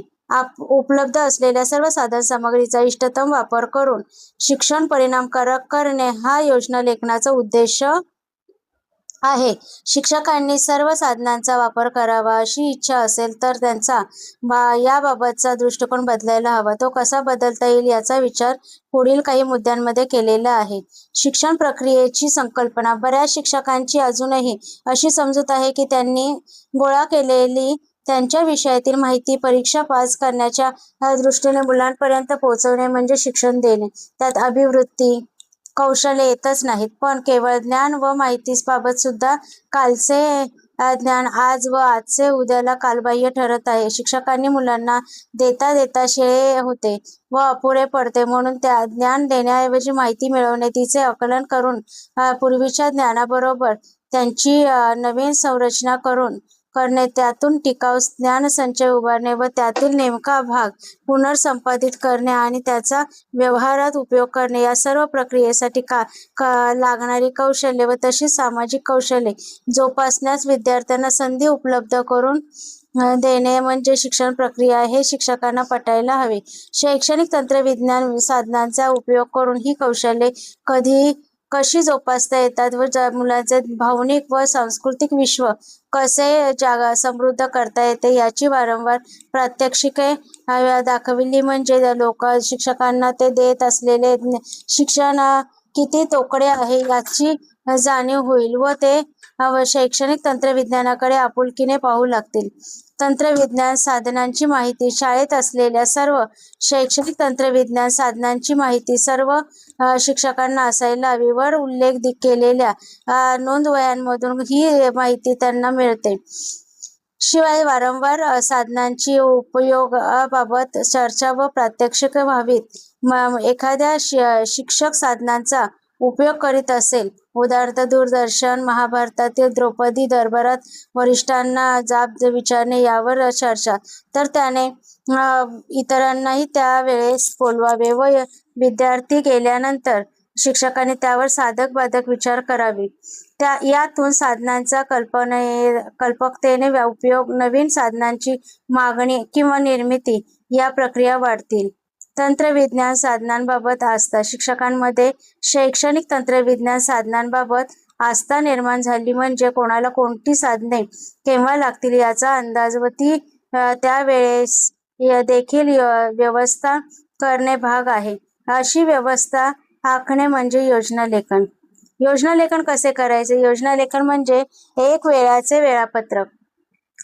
उपलब्ध असलेल्या सर्व साधनसामग्रीचा इष्टतम वापर करून शिक्षण परिणामकारक करणे हा योजना लेखनाचा उद्देश आहे. शिक्षकांनी सर्व साधनांचा वापर करावा अशी इच्छा असेल तर त्यांचा याबाबतचा दृष्टिकोन बदलायला हवा. तो कसा बदलता येईल याचा विचार पुढील काही मुद्द्यांमध्ये केलेला आहे. शिक्षण प्रक्रियेची संकल्पना. बऱ्याच शिक्षकांची अजूनही अशी समजूत आहे की त्यांनी गोळा केलेली त्यांच्या विषयातील माहिती परीक्षा पास करण्याच्या दृष्टीने मुलांपर्यंत पोहोचवणे म्हणजे शिक्षण देणे. त्यात अभिवृत्ती, कौशल्य येतच नाहीत, पण केवळ ज्ञान व माहितीबाबत सुद्धा कालचे ज्ञान आज व आजचे उद्याला कालबाह्य ठरत आहे. शिक्षकांनी मुलांना देता देता शिळे होते व अपुरे पडते, म्हणून त्या ज्ञान देण्याऐवजी माहिती मिळवणे, तिचे आकलन करून पूर्वीच्या ज्ञानाबरोबर त्यांची नवीन संरचना करणे, त्यातून टिकाऊ ज्ञानसंचय उभारणे व त्यातील नेमका भाग पुनर्संपादित करणे आणि त्याचा व्यवहारात उपयोग करणे, या सर्व प्रक्रियेसाठी लागणारी कौशल्य व तशीच सामाजिक कौशल्ये जोपासण्यास विद्यार्थ्यांना संधी उपलब्ध करून देणे म्हणजे शिक्षण प्रक्रिया हे शिक्षकांना पटायला हवे. शैक्षणिक तंत्रविज्ञान साधनांचा उपयोग करून ही कौशल्ये कशी जोपासता येतात व मुलांचे भावनिक व सांस्कृतिक विश्व कसे समृद्ध करता येते याची वारंवार प्रात्यक्षिके दाखविली म्हणजे शिक्षकांना ते देत असलेले शिक्षण किती तोकडे आहे याची जाणीव होईल व ते शैक्षणिक तंत्रविज्ञानाकडे आपुलकीने पाहू लागतील. तंत्रविज्ञान साधनांची माहिती शाळेत असलेल्या सर्व शैक्षणिक तंत्रविज्ञान साधनांची माहिती सर्व शिक्षकांना असायला हवी. वर उल्लेख केलेल्या नोंदवह्यांमधून ही माहिती त्यांना मिळते. शिवाय वारंवार साधनांची उपयोगाबाबत चर्चा व प्रात्यक्षिक व्हावीत. एखाद्या शिक्षक साधनांचा उपयोग करीत असेल, उदाहरणार्थ दूरदर्शन, महाभारतातील द्रौपदी दरबारात वरिष्ठांना जाब विचारणे यावर चर्चा, तर त्याने इतरांनाही त्यावेळेस बोलवावे व विद्यार्थी गेल्यानंतर शिक्षकांनी त्यावर साधक बाधक विचार करावे. यातून साधनांचा कल्पकतेने उपयोग, नवीन साधनांची मागणी किंवा निर्मिती या प्रक्रिया वाढतील. तंत्रविज्ञान साधनांबाबत आस्था. शिक्षकांमध्ये शैक्षणिक तंत्रविज्ञान साधनांबाबत आस्था निर्माण झाली म्हणजे कोणाला कोणती साधने केव्हा लागतील याचा अंदाज व ती त्यावेळेस देखील व्यवस्था करणे भाग आहे. अशी व्यवस्था आखणे म्हणजे योजनालेखन. योजनालेखन कसे करायचे? योजनालेखन म्हणजे एक वेळाचे वेळापत्रक,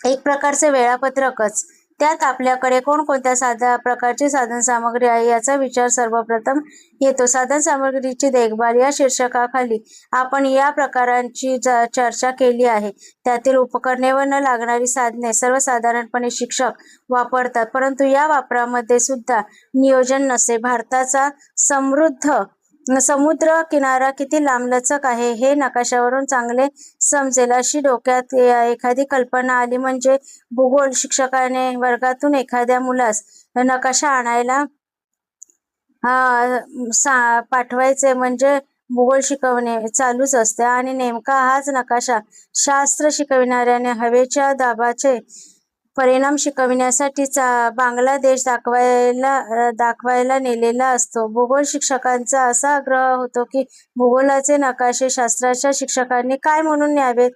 एक प्रकारचे वेळापत्रकच. त्यात आपल्याकडे कोणकोणत्या प्रकारची साधनसामग्री आहे याचा विचार सर्वप्रथम येतो. साधनसामग्रीची देखभाल या शीर्षकाखाली आपण या प्रकारांची चर्चा केली आहे. त्यातील उपकरणे व न लागणारी साधने सर्वसाधारणपणे शिक्षक वापरतात, परंतु या वापरामध्ये सुद्धा नियोजन नसते. भारताचा समृद्ध समुद्र किनारा किती लांबलचक आहे हे नकाशावरून चांगले समजेल. अशी डोक्यात एखादी कल्पना आली म्हणजे भूगोल शिक्षकाने वर्गातून एखाद्या मुलास नकाशा आणायला पाठवायचे म्हणजे भूगोल शिकवणे चालूच असते आणि नेमका हाच नकाशा शास्त्र शिकविणाऱ्याने हवेच्या दाबाचे परिणाम शिकविण्यासाठी बांगलादेश दाखवायला नेलेला असतो. भूगोल शिक्षकांचा असा आग्रह होतो की भूगोलाचे नकाशे शास्त्राच्या शिक्षकांनी काय म्हणून न्यावेत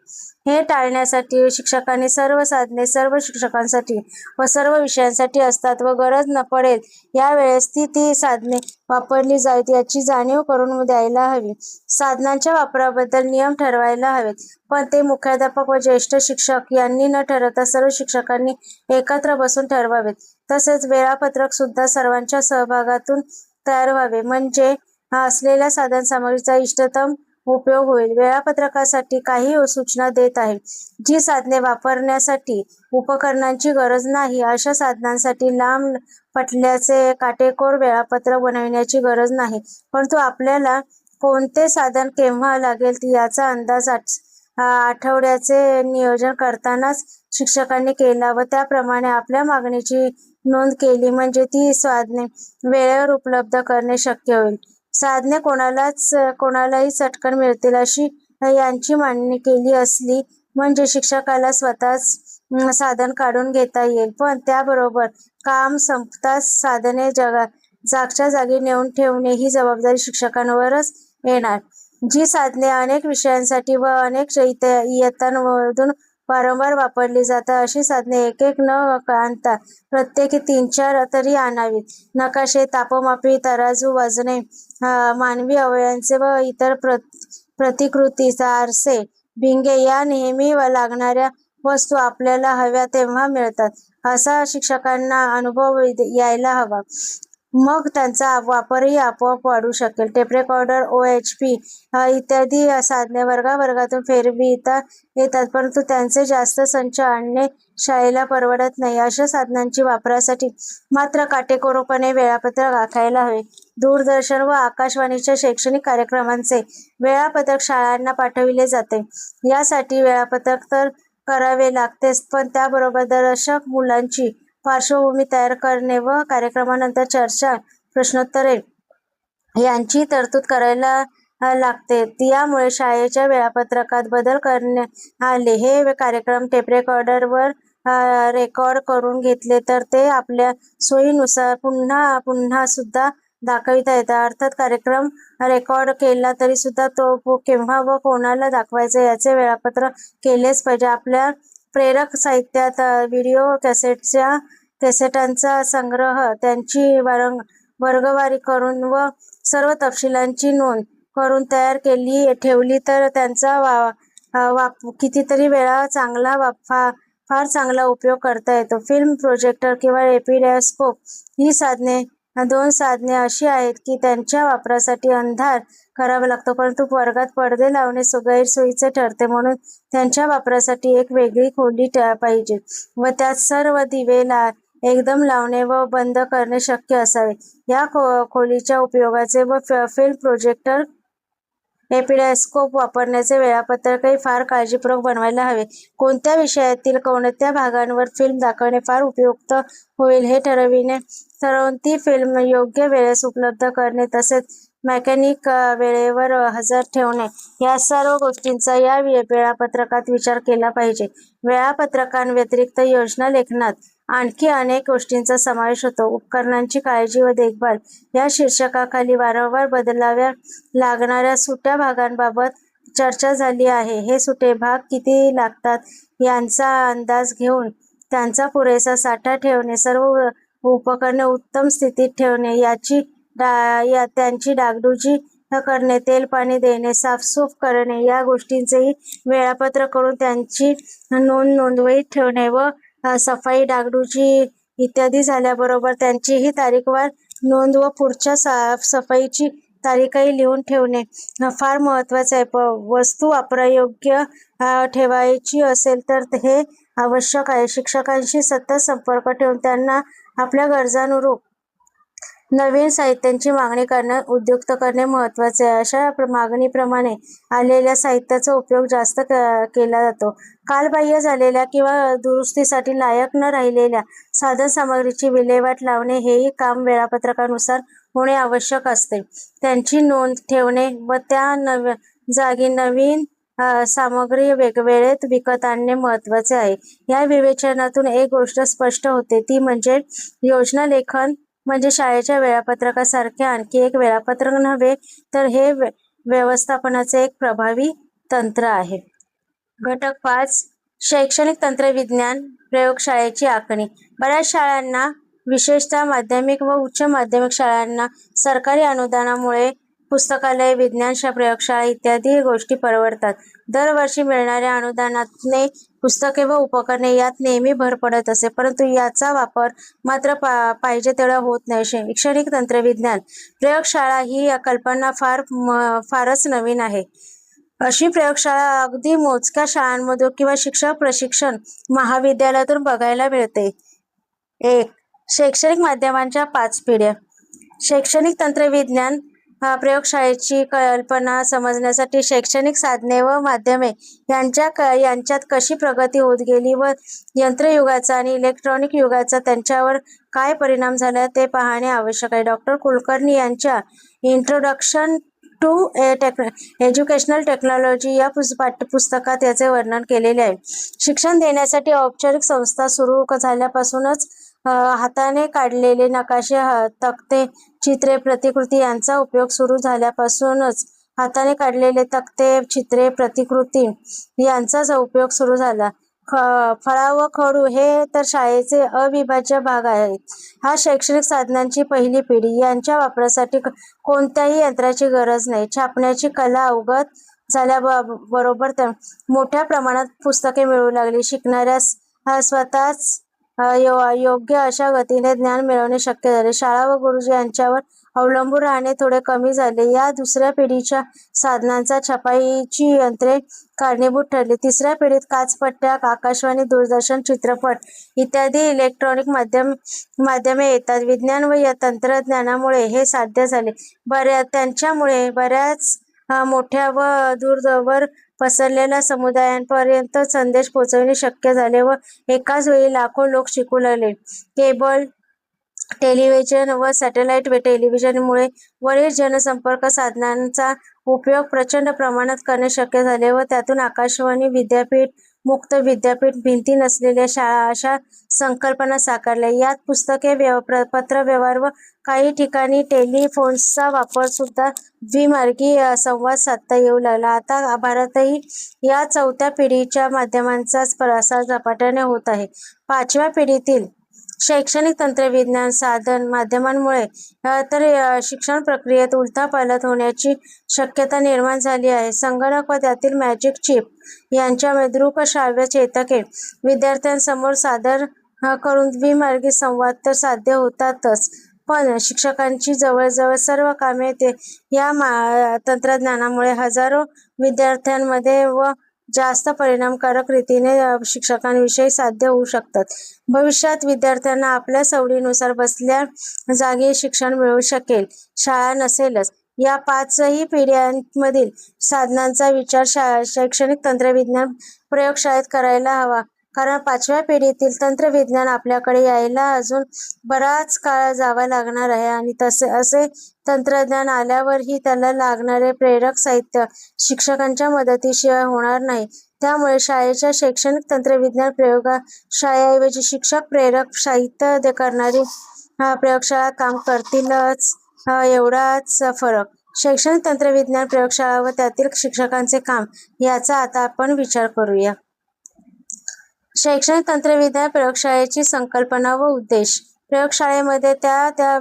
हे टाळण्यासाठी शिक्षकांनी सर्व साधने सर्व शिक्षकांसाठी व सर्व विषयांसाठी असतात व गरज न पडेल यावेळेस ती साधने वापरली जावीत याची जाणीव करून द्यायला हवी. साधनांच्या वापराबद्दल नियम ठरवायला हवेत, पण ते मुख्याध्यापक व ज्येष्ठ शिक्षक यांनी न ठरवता सर्व शिक्षकांनी एकत्र बसून ठरवावेत. तसेच वेळापत्रक सुद्धा सर्वांच्या सहभागातून तयार व्हावे म्हणजे असलेल्या साधनसामग्रीचा इष्टतम उपयोग होईल. वेळापत्रकासाठी काही सूचना देत आहे. जी साधने वापरण्यासाठी उपकरणांची गरज नाही अशा साधनांसाठी लांब पल्ल्याचे काटेकोर वेळापत्रक बनविण्याची गरज नाही, परंतु आपल्याला कोणते साधन केव्हा लागेल याचा अंदाज आठवड्याचे नियोजन करतानाच शिक्षकांनी केला व त्याप्रमाणे आपल्या मागणीची नोंद केली म्हणजे ती साधने वेळेवर उपलब्ध करणे शक्य होईल. साधने कोणालाही चटकन मिळतील अशी यांची मांडणी केली असली म्हणजे शिक्षकाला स्वतःच साधन काढून घेता येईल, पण त्याबरोबर काम संपताच साधने जागच्या जागी नेऊन ठेवणे ही जबाबदारी शिक्षकांवरच येणार. जी साधने अनेक विषयांसाठी व अनेक इयत्तांमधून वारंवार वापरली जातात अशी साधने एक न आणता प्रत्येकी 3-4 तरी आणावीत. नकाशे, तापमापी, तराजू, वजने, मानवी अवयवांचे व इतर प्रतिकृती, आरसे, भिंगे या नेहमी लागणाऱ्या वस्तू आपल्याला हव्या तेव्हा मिळतात असा शिक्षकांना अनुभव यायला हवा. मग त्यांचा वापरही आपोआप वाढू शकेल. टेप रेकॉर्डर, OHP इत्यादी साधने वर्गावर्गातून फेरविता येतात, परंतु त्यांचे जास्त संच आणणे शाळेला परवडत नाही. अशा साधनांची वापरासाठी मात्र काटेकोरपणे वेळापत्रक आखायला हवे. दूरदर्शन व आकाशवाणीच्या शैक्षणिक कार्यक्रमांचे वेळापत्रक शाळांना पाठविले जाते. यासाठी वेळापत्रक तर करावे लागतेच, पण त्याबरोबर दर्शक मुलांची पार्श्वभूमी तयार करणे व कार्यक्रमानंतर चर्चा, प्रश्नोत्तरे यांची तरतूद करायला लागते. यामुळे शाळेच्या वेळापत्रकात बदल करण्यात आले. हे कार्यक्रम टेप रेकॉर्डरवर रेकॉर्ड करून घेतले तर ते आपल्या सोयीनुसार पुन्हा पुन्हा सुद्धा दाखविता येतात. अर्थात कार्यक्रम रेकॉर्ड केला तरी सुद्धा तो केव्हा व कोणाला दाखवायचा याचे वेळापत्रक केलेच पाहिजे. आपल्या प्रेरक साहित्यात व्हिडिओ कॅसेटांचा संग्रह, त्यांची वर्गवारी करून व सर्व तपशिलांची नोंद करून तयार ठेवली तर त्यांचा कितीतरी वेळा फार चांगला उपयोग करता येतो. फिल्म प्रोजेक्टर किंवा एपिडोस्कोप ही दोन साधने अशी आहेत की त्यांच्या वापरासाठी अंधार करावा लागतो, परंतु वर्गात पडदे लावणे गैरसोयीचे ठरते. म्हणून त्यांच्या वापरासाठी एक वेगळी खोली पाहिजे व त्यात सर्व दिवे एकदम लावणे व बंद करणे शक्य असावे. या खोलीच्या उपयोगाचे व फिल्म प्रोजेक्टर, एपिडोस्कोप वापरण्याचे वेळापत्रकही फार काळजीपूर्वक बनवायला हवे. कोणत्या विषयातील कोणत्या भागांवर फिल्म दाखवणे फार उपयुक्त होईल हे ठरवून ती फिल्म योग्य वेळेस उपलब्ध करणे तसेच मेकॅनिक वेळेवर हजर ठेवणे या सर्व गोष्टींचा या वेळापत्रकात विचार केला पाहिजे. वेळापत्रकांव्यतिरिक्त योजना लेखनात आणखी अनेक गोष्टींचा समावेश होतो. उपकरणांची काळजी व देखभाल या शीर्षकाखाली वारंवार बदलाव्या लागणाऱ्या सुट्या भागांबाबत चर्चा झाली आहे. हे सुटे भाग किती लागतात यांचा अंदाज घेऊन त्यांचा पुरेसा साठा ठेवणे, सर्व उपकरणे उत्तम स्थितीत ठेवणे, त्यांची डागडुजी करणे, तेल पाणी देणे, साफसूफ करणे या गोष्टींचेही वेळापत्रक करून त्यांची नोंदवहीत ठेवणे व सफाई, डागडुजी इत्यादी झाल्याबरोबर त्यांचीही तारीखवार नोंद व पुढच्या साफसफाईची तारीखही लिहून ठेवणे फार महत्त्वाचे आहे. वस्तू वापरयोग्य ठेवायची असेल तर हे आवश्यक आहे. शिक्षकांशी सतत संपर्क ठेवून त्यांना आपल्या गरजानुरूप नवीन साहित्यांची मागणी करण्यास उद्युक्त करणे महत्त्वाचे आहे. अशा मागणीप्रमाणे आलेल्या साहित्याचा उपयोग जास्त केला जातो. कालबाह्य झालेल्या किंवा दुरुस्तीसाठी लायक न राहिलेल्या साधनसामग्रीची विल्हेवाट लावणे हेही काम वेळापत्रकानुसार होणे आवश्यक असते. त्यांची नोंद ठेवणे व त्या जागी नवीन सामग्री वेळेत विकत आणणे महत्त्वाचे आहे. या विवेचनातून एक गोष्ट स्पष्ट होते, ती म्हणजे योजना लेखन म्हणजे शाळेच्या वेळापत्रकासारखे आणखी एक वेळापत्रक नव्हे, तर हे व्यवस्थापनाचे एक प्रभावी तंत्र आहे. घटक 5. शैक्षणिक तंत्रविज्ञान प्रयोगशाळेची आखणी. बऱ्याच शाळांना, विशेषतः माध्यमिक व उच्च माध्यमिक शाळांना सरकारी अनुदानामुळे पुस्तकालय, विज्ञान प्रयोगशाळा इत्यादी गोष्टी परवडतात. दरवर्षी मिळणाऱ्या अनुदानाने पुस्तके व उपकरणे यात नेहमी भर पडत असे, परंतु याचा वापर मात्र पाहिजे तेवढा होत नाही. शैक्षणिक तंत्रविज्ञान प्रयोगशाळा ही कल्पना फारच नवीन आहे. अशी प्रयोगशाळा अगदी मोजक्या शाळांमधून किंवा शिक्षक प्रशिक्षण महाविद्यालयातून बघायला मिळते. 1. शैक्षणिक माध्यमांच्या 5 पिढ्या. शैक्षणिक तंत्रविज्ञान प्रयोगशाळेची कल्पना समजण्यासाठी शैक्षणिक साधने व माध्यमे यांच्यात कशी प्रगती होत गेली व यंत्रयुगाचा आणि इलेक्ट्रॉनिक युगाचा त्यांच्यावर काय परिणाम झाला ते पाहणे आवश्यक आहे. डॉ. कुलकर्णी यांच्या इंट्रोडक्शन टू एज्युकेशनल टेक्नॉलॉजी या पाठ्यपुस्तकात याचे वर्णन केलेले आहे. शिक्षण देण्यासाठी औपचारिक संस्था सुरू झाल्यापासूनच हाताने काढलेले नकाशे, तक्ते, चित्रे, प्रतिकृती यांचा उपयोग सुरू झाल्यापासूनच हाताने काढलेले तक्ते, चित्रे, प्रतिकृती यांचा उपयोग सुरू झाला. फळा व खडू हे तर शाळेचे अविभाज्य भाग आहेत. हा शैक्षणिक साधनांची पहिली पिढी. यांच्या वापरासाठी कोणत्याही यंत्राची गरज नाही. छापण्याची कला अवगत झाल्याबरोबर मोठ्या प्रमाणात पुस्तके मिळू लागली. शिकणाऱ्यास स्वतःच योग्य अशा गतीने ज्ञान मिळवणे शक्य झाले. शाळा व गुरुजी यांच्यावर अवलंबून राहणे थोडे कमी झाले. या दुसऱ्या पिढीच्या साधनांचा छपाईची यंत्रे कारणीभूत ठरली. तिसऱ्या पिढीत काचपट्ट्या, आकाशवाणी, दूरदर्शन, चित्रपट इत्यादी इलेक्ट्रॉनिक माध्यमे येतात. विज्ञान व तंत्रज्ञानामुळे हे साध्य झाले. त्यांच्यामुळे बऱ्याच मोठ्या व दूरवर पसरलेल्या समुदायांपर्यंत संदेश पोहोचवणे शक्य झाले व एकाच वेळी लाखो लोक शिकू लागले. केबल टेलिव्हिजन व सॅटेलाइट टेलिव्हिजनमुळे वरील जनसंपर्क साधनांचा उपयोग प्रचंड प्रमाणात करणे शक्य झाले व त्यातून आकाशवाणी विद्यापीठ, मुक्त विद्यापीठ, भिंती नसलेल्या शाळा अशा संकल्पना साकारल्या. यात पुस्तके, पत्रव्यवहार व काही ठिकाणी टेलिफोन्सचा वापर सुद्धा द्विमार्गी संवाद साधता येऊ लागला. आता भारतही या चौथ्या पिढीच्या माध्यमांचा प्रसार झपाट्याने होत आहे. पाचव्या पिढीतील शैक्षणिक तंत्रविज्ञान साधन माध्यमांमुळे तर शिक्षण प्रक्रियेत उलथापालथ होण्याची शक्यता निर्माण झाली आहे. संगणक व त्यातील मॅजिक चिप यांच्यामुळे दृकश्राव्य चेतके विद्यार्थ्यांसमोर सादर करून द्विमार्गी संवाद तर साध्य होतातच, पण शिक्षकांची जवळजवळ सर्व कामे या तंत्रज्ञानामुळे हजारो विद्यार्थ्यांमध्ये व जास्त परिणामकारक रीतीने शिक्षकांविषयी साध्य होऊ शकतात. भविष्यात विद्यार्थ्यांना आपल्या सवडीनुसार बसल्या जागी शिक्षण मिळू शकेल. शाळा नसेलच. या पाचही पिढ्यांमधील साधनांचा विचार शैक्षणिक तंत्रविज्ञान प्रयोगशाळेत करायला हवा, कारण पाचव्या पिढीतील तंत्रविज्ञान आपल्याकडे यायला अजून बराच काळ जावा लागणार आहे आणि असे तंत्रज्ञान आल्यावरही त्याला लागणारे प्रेरक साहित्य शिक्षकांच्या मदतीशिवाय होणार नाही. त्यामुळे शाळेच्या शैक्षणिक तंत्रविज्ञान प्रयोगशाळेऐवजी शिक्षक प्रेरक साहित्य करणारी प्रयोगशाळा काम करतीलच, एवढाच फरक. शैक्षणिक तंत्रविज्ञान प्रयोगशाळा व त्यातील शिक्षकांचे काम याचा आता आपण विचार करूया. शैक्षणिक तंत्रविज्ञान प्रयोगशाळेची संकल्पना व उद्देश. प्रयोगशाळेमध्ये त्या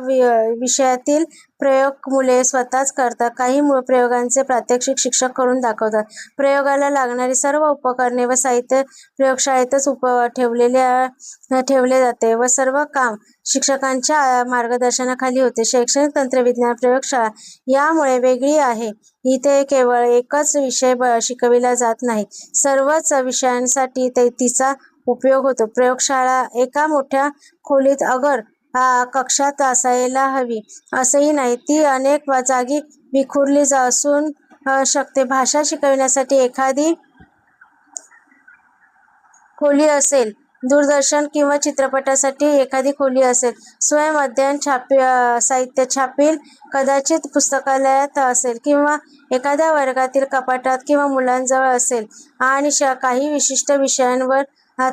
विषयातील प्रयोग मुले स्वतःच करतात. काही प्रयोगांचे प्रात्यक्षिक शिक्षक करून दाखवतात. प्रयोगाला लागणारी सर्व उपकरणे व साहित्य प्रयोगशाळेतच ठेवले जाते व सर्व काम शिक्षकांच्या मार्गदर्शनाखाली होते. शैक्षणिक तंत्रविज्ञान प्रयोगशाळा यामुळे वेगळी आहे. इथे केवळ एकच विषय शिकविला जात नाही, सर्वच विषयांसाठी तिचा उपयोग होतो. प्रयोगशाळा एका मोठ्या खोलीत अगर कक्षात असायला हवी असंही नाही, ती अनेक जागी विखुरली असून शकते. भाषा शिकविण्यासाठी एखादी खोली असेल, दूरदर्शन किंवा चित्रपटासाठी एखादी खोली असेल, स्वयंअध्ययन साहित्य छापील कदाचित पुस्तकालयात असेल किंवा एखाद्या वर्गातील कपाटात किंवा मुलांजवळ असेल आणि काही विशिष्ट विषयांवर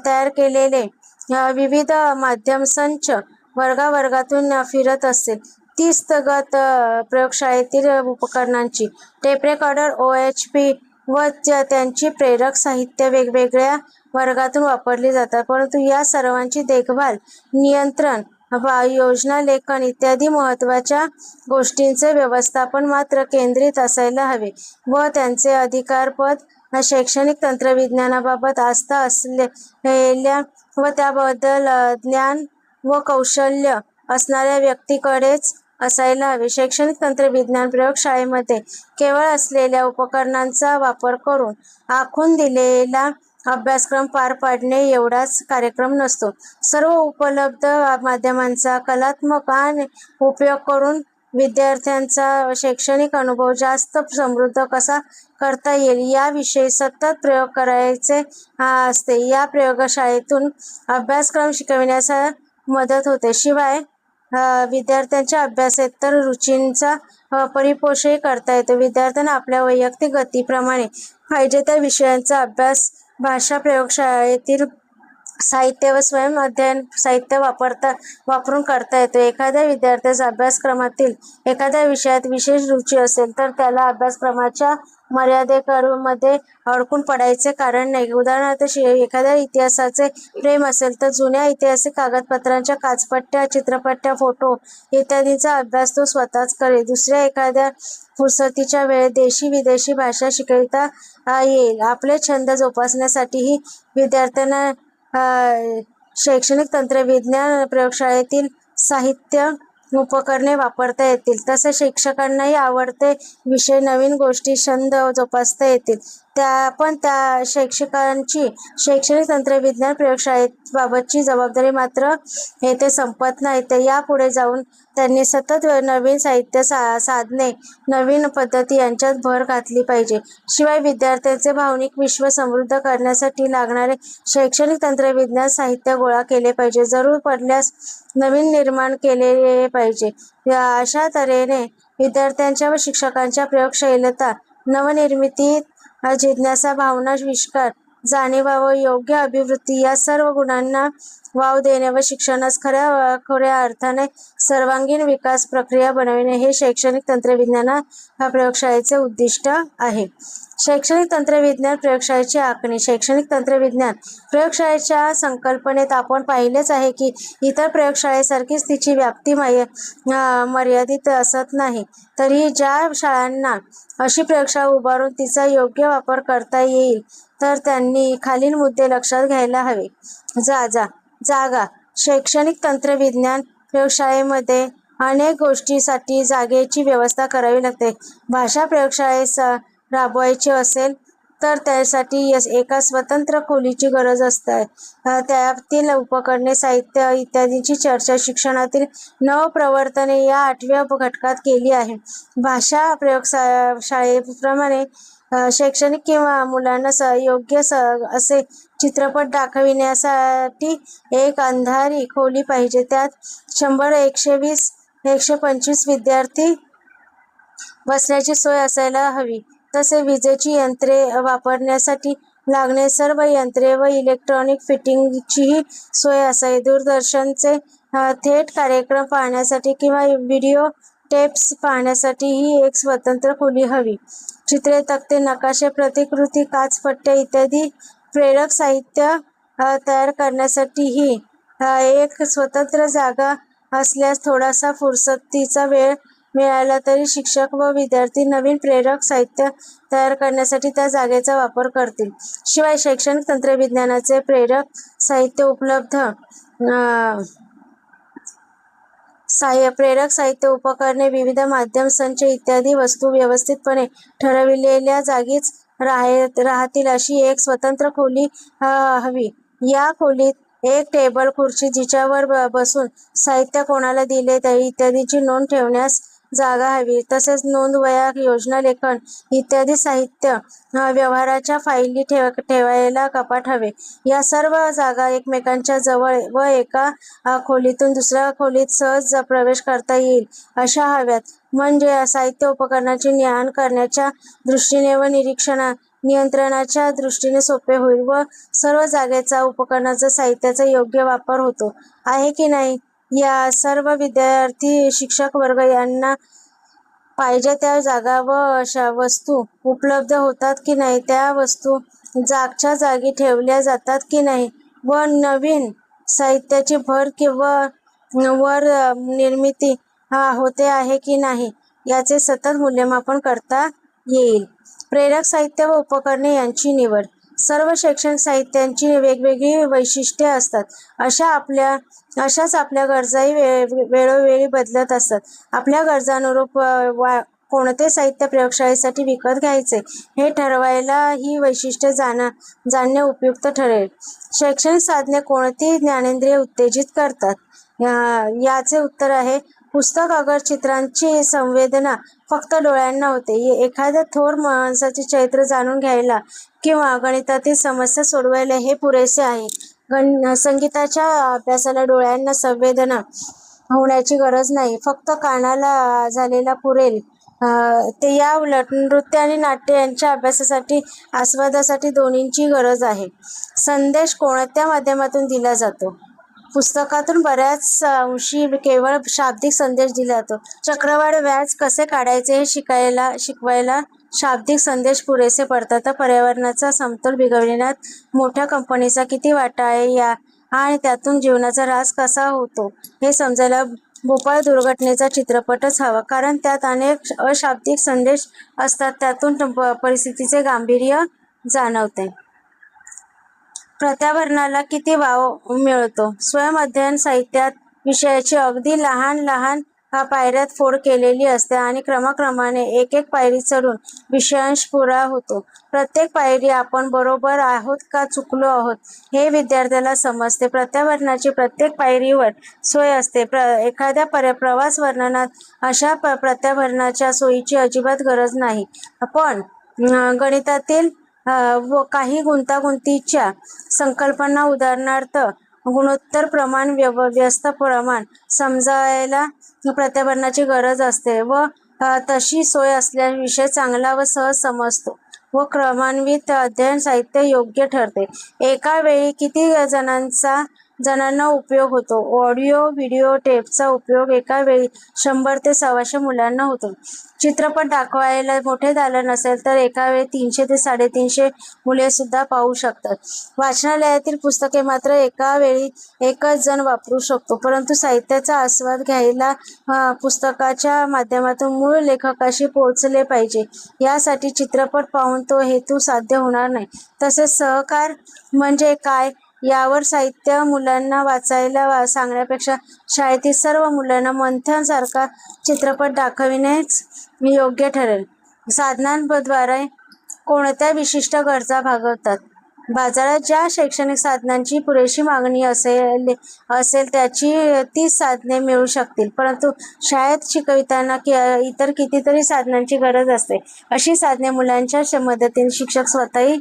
तयार केलेले विविध माध्यम संच वर्गातून फिरत असतील. ती स्थगत प्रयोगशाळेतील उपकरणांची टेप रेकॉर्डर, OHP व त्यांची प्रेरक साहित्य वेगवेगळ्या वर्गातून वापरली जातात. परंतु या सर्वांची देखभाल, नियंत्रण, योजना लेखन इत्यादी महत्त्वाच्या गोष्टींचे व्यवस्थापन मात्र केंद्रित असायला हवे व त्यांचे अधिकारपद शैक्षणिक तंत्रविज्ञानाबाबत आस्था असलेल्या व त्याबद्दल ज्ञान व कौशल्य असणाऱ्या व्यक्तीकडेच असायला हवे. शैक्षणिक तंत्रविज्ञान प्रयोगशाळेमध्ये केवळ असलेल्या उपकरणांचा वापर करून आखून दिलेला अभ्यासक्रम पार पाडणे एवढाच कार्यक्रम नसतो. सर्व उपलब्ध माध्यमांचा कलात्मक उपयोग करून विद्यार्थ्यांचा शैक्षणिक अनुभव जास्त समृद्ध कसा करता येईल याविषयी सतत प्रयोग करायचे असते. या प्रयोगशाळेतून अभ्यासक्रम शिकविण्यास मदत होते. शिवाय विद्यार्थ्यांच्या अभ्यासेतर रुचींचा परिपोषही करता येतो. विद्यार्थ्यांना आपल्या वैयक्तिक गतीप्रमाणे पाहिजे त्या विषयांचा अभ्यास भाषा प्रयोगशाळेतील साहित्य व स्वयंअध्ययन साहित्य वापरून करता येतो. एखाद्या विद्यार्थ्यास अभ्यासक्रमातील एखाद्या विषयात विशेष रुची असेल तर त्याला अभ्यासक्रमाच्या मर्यादेमध्ये अडकून पडायचे कारण नाही. उदाहरणार्थ एखाद्या इतिहासाचे प्रेम असेल तर जुन्या ऐतिहासिक कागदपत्रांच्या काचपट्ट्या, चित्रपट्ट्या, फोटो इत्यादींचा अभ्यास तो स्वतःच करेल. दुसऱ्या एखाद्या फुरसतीच्या वेळेत देशी विदेशी भाषा शिकविता येईल. आपले छंद जोपासण्यासाठीही विद्यार्थ्यांना शैक्षणिक तंत्रविज्ञान प्रयोगशाळेतील साहित्य उपकरणे वापरता येतील. तसेच शिक्षकांनाही आवडते विषय, नवीन गोष्टी, छंद जोपासता येतील. त्या शिक्षकांची शैक्षणिक तंत्रविज्ञान प्रयोगशाळेबाबतची जबाबदारी मात्र येथे संपत नाही. तर यापुढे जाऊन त्यांनी सतत नवीन साहित्य साधने, नवीन पद्धती यांच्यात भर घातली पाहिजे. शिवाय विद्यार्थ्यांचे भावनिक विश्व समृद्ध करण्यासाठी लागणारे शैक्षणिक तंत्रविज्ञान साहित्य गोळा केले पाहिजे. जरूर पडल्यास नवीन निर्माण केले पाहिजे. अशा तऱ्हेने विद्यार्थ्यांच्या व शिक्षकांच्या प्रयोगशीलता, नवनिर्मिती, जिज्ञासा, भावना, विष्कार, जाणीवा व योग्य अभिवृत्ती या सर्व गुणांना वाव देणे व शिक्षणास खऱ्या अर्थाने सर्वांगीण विकास प्रक्रिया बनविणे हे शैक्षणिक तंत्रविज्ञान प्रयोगशाळेचे उद्दिष्ट आहे. शैक्षणिक तंत्रविज्ञान प्रयोगशाळेची आखणी. शैक्षणिक तंत्रविज्ञान प्रयोगशाळेच्या संकल्पनेत आपण पाहिलेच आहे की इतर प्रयोगशाळेसारखीच तिची व्याप्ती मर्यादित असत नाही. तरीही ज्या शाळांना अशी प्रयोगशाळा उभारून तिचा योग्य वापर करता येईल तर त्यांनी खालील मुद्दे लक्षात घ्यायला हवे. जागा. शैक्षणिक तंत्रविज्ञान प्रयोगशाळेमध्ये अनेक गोष्टींसाठी जागेची व्यवस्था करावी लागते. भाषा प्रयोगशाळेस राबवायची असेल तर त्यासाठी एका स्वतंत्र खोलीची गरज असते. त्यातील उपकरणे, साहित्य इत्यादींची चर्चा शिक्षणातील नवप्रवर्तने या 8व्या घटकात केली आहे. भाषा प्रयोगशाळेप्रमाणे शैक्षणिक किंवा मुलांना योग्य असे चित्रपट दाखविण्यासाठी एक अंधारी खोली पाहिजे. त्यात 100, 120, 125 विद्यार्थी बसण्याची सोय असायला हवी. तसे विजेची यंत्रे वापरण्यासाठी लागणारी सर्व यंत्रे व इलेक्ट्रॉनिक फिटिंगचीही सोय असावी. दूरदर्शनचे थेट कार्यक्रम पाहण्यासाठी किंवा व्हिडिओ टेप्स पाहण्यासाठी ही एक स्वतंत्र खोली हवी. चित्रे, तक्ते, नकाशे, प्रतिकृती, काचपट्ट्या इत्यादी प्रेरक साहित्य तयार करण्यासाठीही एक स्वतंत्र जागा असल्यास थोडासा फुरसतीचा वेळ मिळाला तरी शिक्षक व विद्यार्थी नवीन प्रेरक साहित्य तयार करण्यासाठी त्या जागेचा वापर करतील. शिवाय शैक्षणिक तंत्रविज्ञानाचे प्रेरक साहित्य उपकरणे, विविध माध्यम संच इत्यादी वस्तू व्यवस्थितपणे ठरविलेल्या जागीच राहतील अशी एक स्वतंत्र खोली हवी. या खोलीत एक टेबल, खुर्ची, जिच्यावर बसून साहित्य कोणाला दिले इत्यादीची नोंद ठेवण्यास जागा हवी. तसेच नोंद, वह्या, योजनालेखन इत्यादी साहित्य व्यवहाराच्या फायली ठेवायला कपाट हवे. या सर्व जागा एकमेकांच्या जवळ व एका खोलीतून दुसऱ्या खोलीत सहज प्रवेश करता येईल अशा हव्यात. म्हणजे साहित्य उपकरणांची ने-आण करण्याच्या दृष्टीने व नियंत्रणाच्या दृष्टीने सोपे होईल व सर्व जागेचा, उपकरणाचा, साहित्याचा योग्य वापर होतो आहे की नाही, या सर्व विद्यार्थी, शिक्षक वर्ग यांना पाहिजे त्या जागा व वस्तू उपलब्ध होतात की नाही, त्या वस्तू जागच्या जागी ठेवल्या जातात की नाही व नवीन साहित्याची भर किंवा वर निर्मिती होते आहे की नाही याचे सतत मूल्यमापन करता येईल. प्रेरक साहित्य व उपकरणे यांची निवड. सर्व शैक्षणिक साहित्यांची वेगवेगळी वैशिष्ट्ये असतात. अशाच आपल्या गरजाही वेळोवेळी बदलत असतात. आपल्या गरजानुरूप कोणते साहित्य प्रयोगशाळेसाठी विकत घ्यायचे हे ठरवायला ही वैशिष्ट्ये जाणणे उपयुक्त ठरेल. शैक्षणिक साधने कोणती ज्ञानेंद्रिय उत्तेजित करतात? याचे उत्तर आहे पुस्तक. अगर चित्रांची संवेदना फक्त डोळ्यांना होते. एखाद्या थोर माणसाचे चरित्र जाणून घ्यायला किंवा गणितातील समस्या सोडवायला हे पुरेसे आहे. संगीताच्या अभ्यासाला डोळ्यांना संवेदना होण्याची गरज नाही, फक्त कानाला झालेला पुरेल. ते या उलट नृत्य आणि नाट्य यांच्या अभ्यासासाठी, आस्वादासाठी दोन्हींची गरज आहे. संदेश कोणत्या माध्यमातून दिला जातो? पुस्तकातून बऱ्याच अंशी केवळ शाब्दिक संदेश दिला जातो. चक्रवाढ व्याज कसे काढायचे हे शिकवायला शाब्दिक संदेश पुरेसे पडतात. तर पर्यावरणाचा समतोल बिघडविण्यात मोठ्या कंपनीचा किती वाटा आहे आणि त्यातून जीवनाचा ऱ्हास कसा होतो हे समजायला भोपाळ दुर्घटनेचा चित्रपटच हवा, कारण त्यात अनेक अशाब्दिक संदेश असतात. त्यातून परिस्थितीचे गांभीर्य जाणवते. प्रत्याभरणाला किती वाव मिळतो? स्वयंअध्ययन साहित्यात विषयाची अगदी लहान लहान पायऱ्यात फोड केलेली असते आणि क्रमाक्रमाने एक एक पायरी चढून विषयांश पुरा होतो. प्रत्येक पायरी आपण बरोबर आहोत का चुकलो आहोत हे विद्यार्थ्याला समजते. प्रत्याभरणाची प्रत्येक पायरीवर सोय असते. एखाद्या प्रवास वर्णनात अशा प्रत्याभरणाच्या सोयीची अजिबात गरज नाही. पण गणितातील व काही गुंतागुंतीच्या संकल्पना उदाहरणार्थ गुणोत्तर प्रमाण, व्यस्त प्रमाण समजायला प्रत्याभरणाची गरज असते व तशी सोय असल्यास विषय चांगला व सहज समजतो व क्रमान्वित अध्ययन साहित्य योग्य ठरते. एका वेळी किती जणांना उपयोग होतो? ऑडिओ व्हिडिओ टेपचा उपयोग एका वेळी 100 ते 125 मुलांना होतो. चित्रपट दाखवायला मोठे दालन असेल तर एका वेळी 300 ते 350 मुले सुद्धा पाहू शकतात. वाचनालयातील पुस्तके मात्र एका वेळी एकच जण वापरू शकतो. परंतु साहित्याचा आस्वाद घ्यायला पुस्तकाच्या माध्यमातून मूळ लेखकाशी पोहोचले पाहिजे. यासाठी चित्रपट पाहून तो हेतू साध्य होणार नाही. तसेच सहकार म्हणजे काय यावर साहित्य मुलांना वाचायला सांगण्यापेक्षा शाळेतील सर्व मुलांना मंथन सारखा चित्रपट दाखविणेच योग्य ठरेल. साधनांद्वारे कोणत्या विशिष्ट गरजा भागवतात? बाजारात ज्या शैक्षणिक साधनांची पुरेशी मागणी असेल त्याची 30 साधने मिळू शकतील. परंतु शाळेत शिकविताना इतर कितीतरी साधनांची गरज असते. अशी साधने मुलांच्या मदतीने शिक्षक स्वतः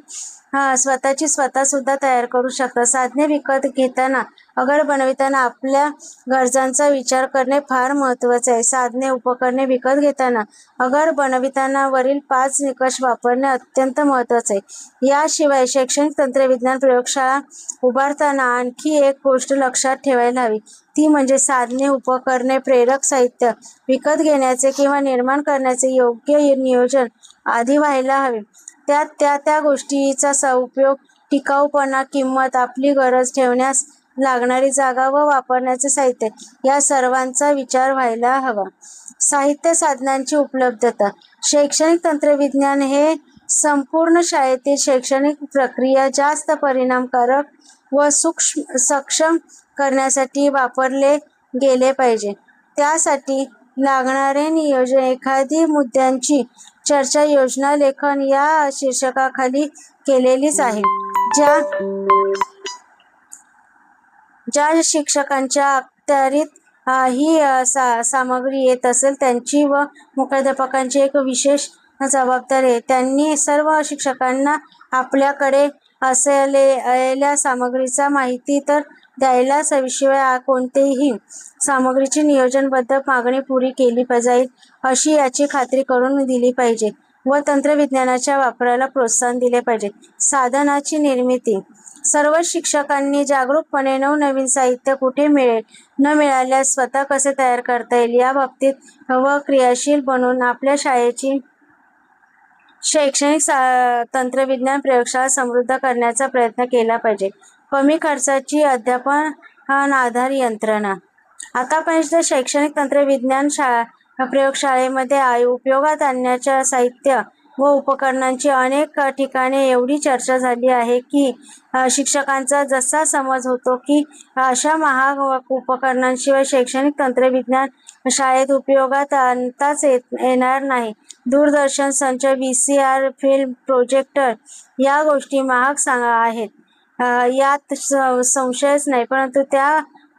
सुद्धा तयार करू शकतात. साधने विकत घेताना अगर बनविताना आपल्या गरजांचा विचार करणे फार महत्त्वाचे आहे. साधने उपकरणे विकत घेताना अगर बनविताना वरील 5 निकष वापरणे अत्यंत महत्त्वाचे आहे. याशिवाय शैक्षणिक तंत्रविज्ञान प्रयोगशाळा उभारताना आणखी एक गोष्ट लक्षात ठेवायला हवी. ती म्हणजे साधने उपकरणे प्रेरक साहित्य विकत घेण्याचे किंवा निर्माण करण्याचे योग्य नियोजन आधी व्हायला हवे. त्यात त्या गोष्टीचा उपयोग, टिकाऊपणा, किंमत, आपली गरज ठेवण्यास लागणारी जागा व वापरण्याचे साहित्य या सर्वांचा विचार व्हायला हवा. साहित्य साधनांची उपलब्धता. शैक्षणिक तंत्रविज्ञान हे संपूर्ण शाळेतील शैक्षणिक प्रक्रिया जास्त परिणामकारक व सक्षम करण्यासाठी वापरले गेले पाहिजे. त्यासाठी लागणारे नियोजन एखादी मुद्द्यांची चर्चा योजना लेखन या शीर्षकाखाली केलेलीच आहे. ज्या शिक्षकांच्या अखत्यारीत ही सामग्री येत असेल त्यांची व मुख्याध्यापकांची एक विशेष जबाबदारी आहे. त्यांनी सर्व शिक्षकांना आपल्याकडे असलेल्या सामग्रीचा माहिती तर द्यायलाच हवी. शिवाय कोणतेही सामग्रीची नियोजनबद्ध मागणी पुरी केली जाईल अशी याची खात्री करून दिली पाहिजे व तंत्रविज्ञानाच्या वापराला प्रोत्साहन दिले पाहिजे. साधनाची निर्मिती. सर्व शिक्षकांनी जागरूकपणे नवनवीन साहित्य कुठे मिळेल, न मिळाल्यास स्वतः कसे तयार करता येईल याबाबतीत व क्रियाशील बनून आपल्या शाळेची शैक्षणिक तंत्रविज्ञान प्रयोगशाळा समृद्ध करण्याचा प्रयत्न केला पाहिजे. कमी खर्चाची अध्यापन आधार यंत्रणा. आतापर्यंत शैक्षणिक तंत्रविज्ञान प्रयोगशाळेमध्ये उपयोगात आणण्याच्या साहित्य व उपकरणांची अनेक ठिकाणी एवढी चर्चा झाली आहे की शिक्षकांचा जसा समज होतो की अशा महाग उपकरणांशिवाय शैक्षणिक तंत्रविज्ञान शाळेत उपयोगात आणताच येणार नाही. दूरदर्शन संच, VCR, फिल्म प्रोजेक्टर या गोष्टी महाग आहेत यात संशयच नाही. परंतु त्या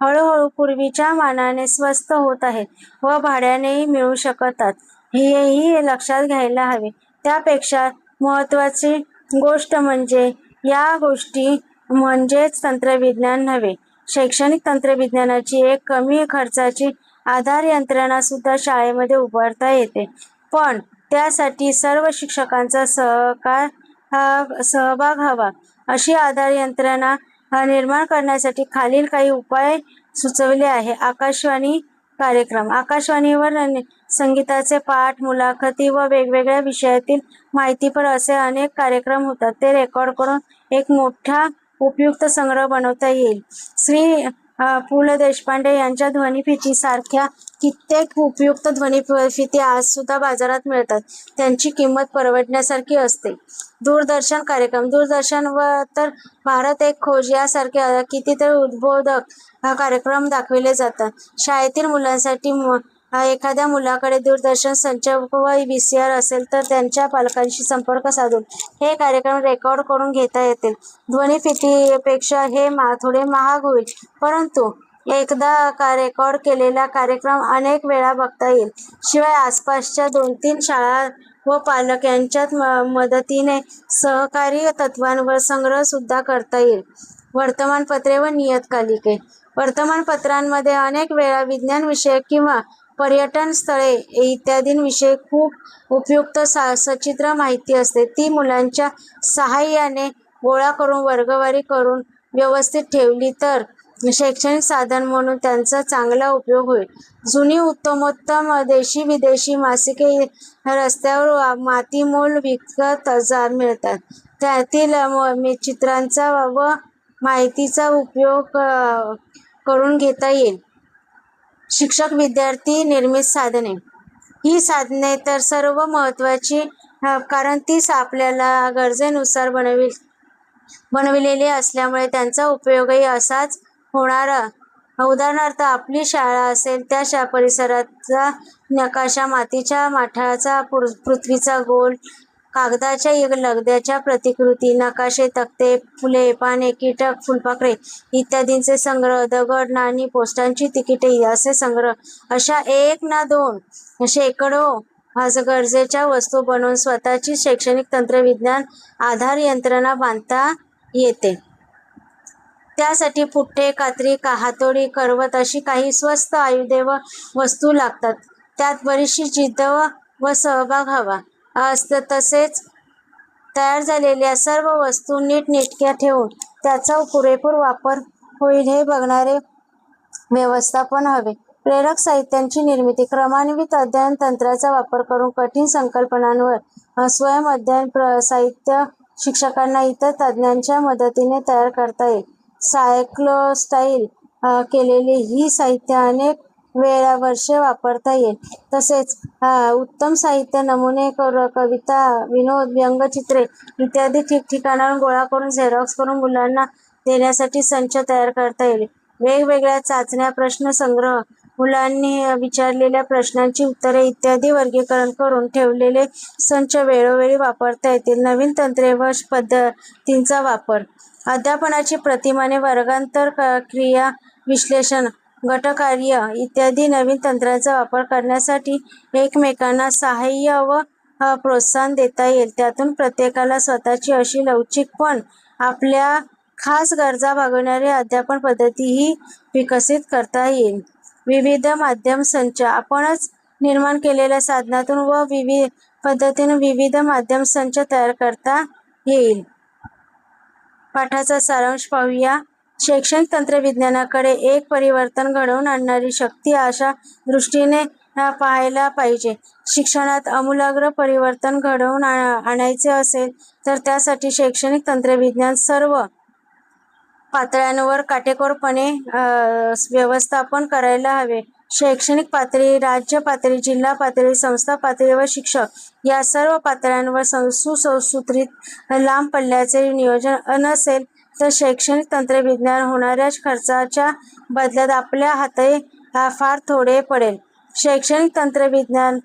हळूहळू पूर्वीच्या मानाने स्वस्त होत आहेत व भाड्यानेही मिळू शकतात. हेही लक्षात घ्यायला हवे. त्यापेक्षा महत्त्वाची गोष्ट म्हणजे या गोष्टी म्हणजेच तंत्रविज्ञान नव्हे. शैक्षणिक तंत्रविज्ञानाची एक कमी खर्चाची आधार यंत्रणा सुद्धा शाळेमध्ये उभारता येते. पण त्यासाठी सर्व शिक्षकांचा सहभाग हवा. अशी आधार यंत्रणा निर्माण करण्यासाठी खालील काही उपाय सुचवले आहे. आकाशवाणी कार्यक्रम. आकाशवाणीवर संगीताचे पाठ, मुलाखती व वेगवेगळ्या विषयातील माहितीपर असे अनेक कार्यक्रम होतात. ते रेकॉर्ड करून एक मोठा उपयुक्त संग्रह बनवता येईल. श्री पु ल देशपांडे यांच्या ध्वनिफिती सारख्या कित्येक उपयुक्त ध्वनिफिती आज सुद्धा बाजारात मिळतात. त्यांची किंमत परवडण्यासारखी असते. दूरदर्शन कार्यक्रम. दूरदर्शन व तर भारत एक खोज यासारखे कितीतरी उद्बोधक कार्यक्रम दाखविले जातात. शाळेतील मुलांसाठी एखाद्या मुलाकडे दूरदर्शन संच व VCR असेल तर त्यांच्या पालकांशी संपर्क साधून हे कार्यक्रम रेकॉर्ड करून घेता येतील. ध्वनिफितीपेक्षा हे थोडे महाग होईल, परंतु एकदा रेकॉर्ड केलेला कार्यक्रम अनेक वेळा बघता येईल. शिवाय आसपासच्या 2-3 शाळा व पालक यांच्यात मदतीने सहकारी तत्वांवर संग्रह सुद्धा करता येईल. वर्तमानपत्रे व नियतकालिके. वर्तमानपत्रांमध्ये अनेक वेळा विज्ञानविषयक किंवा पर्यटन स्थळे इत्यादींविषयी खूप उपयुक्त सचित्र माहिती असते. ती मुलांच्या सहाय्याने गोळा करून वर्गवारी करून व्यवस्थित ठेवली तर शैक्षणिक साधन म्हणून त्यांचा चांगला उपयोग होईल. जुनी उत्तमोत्तम देशी विदेशी मासिके रस्त्यावर मातीमोल विकत मिळतात. त्यातील चित्रांचा व माहितीचा उपयोग करून घेता येईल. शिक्षक विद्यार्थी निर्मित साधने. ही साधने तर सर्व महत्त्वाची, कारण तीच आपल्याला गरजेनुसार बनविलेली असल्यामुळे त्यांचा उपयोगही असाच होणार. उदाहरणार्थ आपली शाळा असेल त्या परिसराचा नकाशा, मातीच्या माठाचा, पृथ्वीचा गोल, कागदाच्या लगद्याच्या प्रतिकृती, नकाशे, तक्ते, फुले, पाने, कीटक, फुलपाखरे इत्यादींचे संग्रह, दगड, नाणी, पोस्टांची तिकिटे असे संग्रह, अशा 1 ना 2 शेकडो गरजेच्या वस्तू बनवून स्वतःची शैक्षणिक तंत्रविज्ञान आधार यंत्रणा बांधता येते. त्यासाठी पुठ्ठे, कात्री, हातोडी, करवत अशी काही स्वस्त आयुधे व वस्तू लागतात. त्यात बरीचशी जिद्द व सहभाग हवा असतं. तसेच तयार झालेल्या सर्व वस्तू नीटनेटक्या ठेवून त्याचा पुरेपूर वापर होईल हे बघणारे व्यवस्थापन हवे. प्रेरक साहित्यांची निर्मिती. क्रमान्वित अध्ययन तंत्राचा वापर करून कठीण संकल्पनांवर स्वयंअध्ययन साहित्य शिक्षकांना इतर तज्ज्ञांच्या मदतीने तयार करता येईल. सायक्लोस्टाईल केलेले ही साहित्य अनेक वर्षे वापरता येईल. तसेच उत्तम साहित्य, नमुने, कविता, विनोद, व्यंगचित्रे इत्यादी ठिकठिकाणाहून गोळा करून झेरॉक्स करून मुलांना देण्यासाठी संच तयार करता येईल. वेगवेगळ्या चाचण्या, प्रश्नसंग्रह, मुलांनी विचारलेल्या प्रश्नांची उत्तरे इत्यादी वर्गीकरण करून ठेवलेले संच वेळोवेळी वापरता येतील. नवीन तंत्रे व पद्धतींचा वापर. अध्यापनाची प्रतिमाने, वर्गांतर, क्रिया विश्लेषण, गटकार्य इत्यादी नवीन तंत्रांचा वापर करण्यासाठी एकमेकांना सहाय्य व प्रोत्साहन देता येईल. त्यातून प्रत्येकाला स्वतःची अशी लवचिक पण आपल्या खास गरजा भागवणारी अध्यापन पद्धतीही विकसित करता येईल. विविध माध्यम संच. आपणच निर्माण केलेल्या साधनातून व पद्धतीने विविध माध्यम संच तयार करता येईल. पाठाचा सारांश पाहूया. शैक्षणिक तंत्रविज्ञानाकडे एक परिवर्तन घडवून आणणारी शक्ती अशा दृष्टीने पाहायला पाहिजे. शिक्षणात आमूलाग्र परिवर्तन घडवून आणायचे असेल तर त्यासाठी शैक्षणिक तंत्रविज्ञान सर्व पातळ्यांवर काटेकोरपणे व्यवस्थापन करायला हवे. शैक्षणिक पातळी, राज्य पातळी, जिल्हा पातळी, संस्था पातळी व शिक्षक या सर्व पातळ्यांवर सुसूत्रित लांब पल्ल्याचे नियोजन नसेल तर शैक्षणिक तंत्रविज्ञान होणाऱ्या खर्चाच्या बदल्यात आपल्या हाती फार थोडे पडेल. शैक्षणिक तंत्रविज्ञान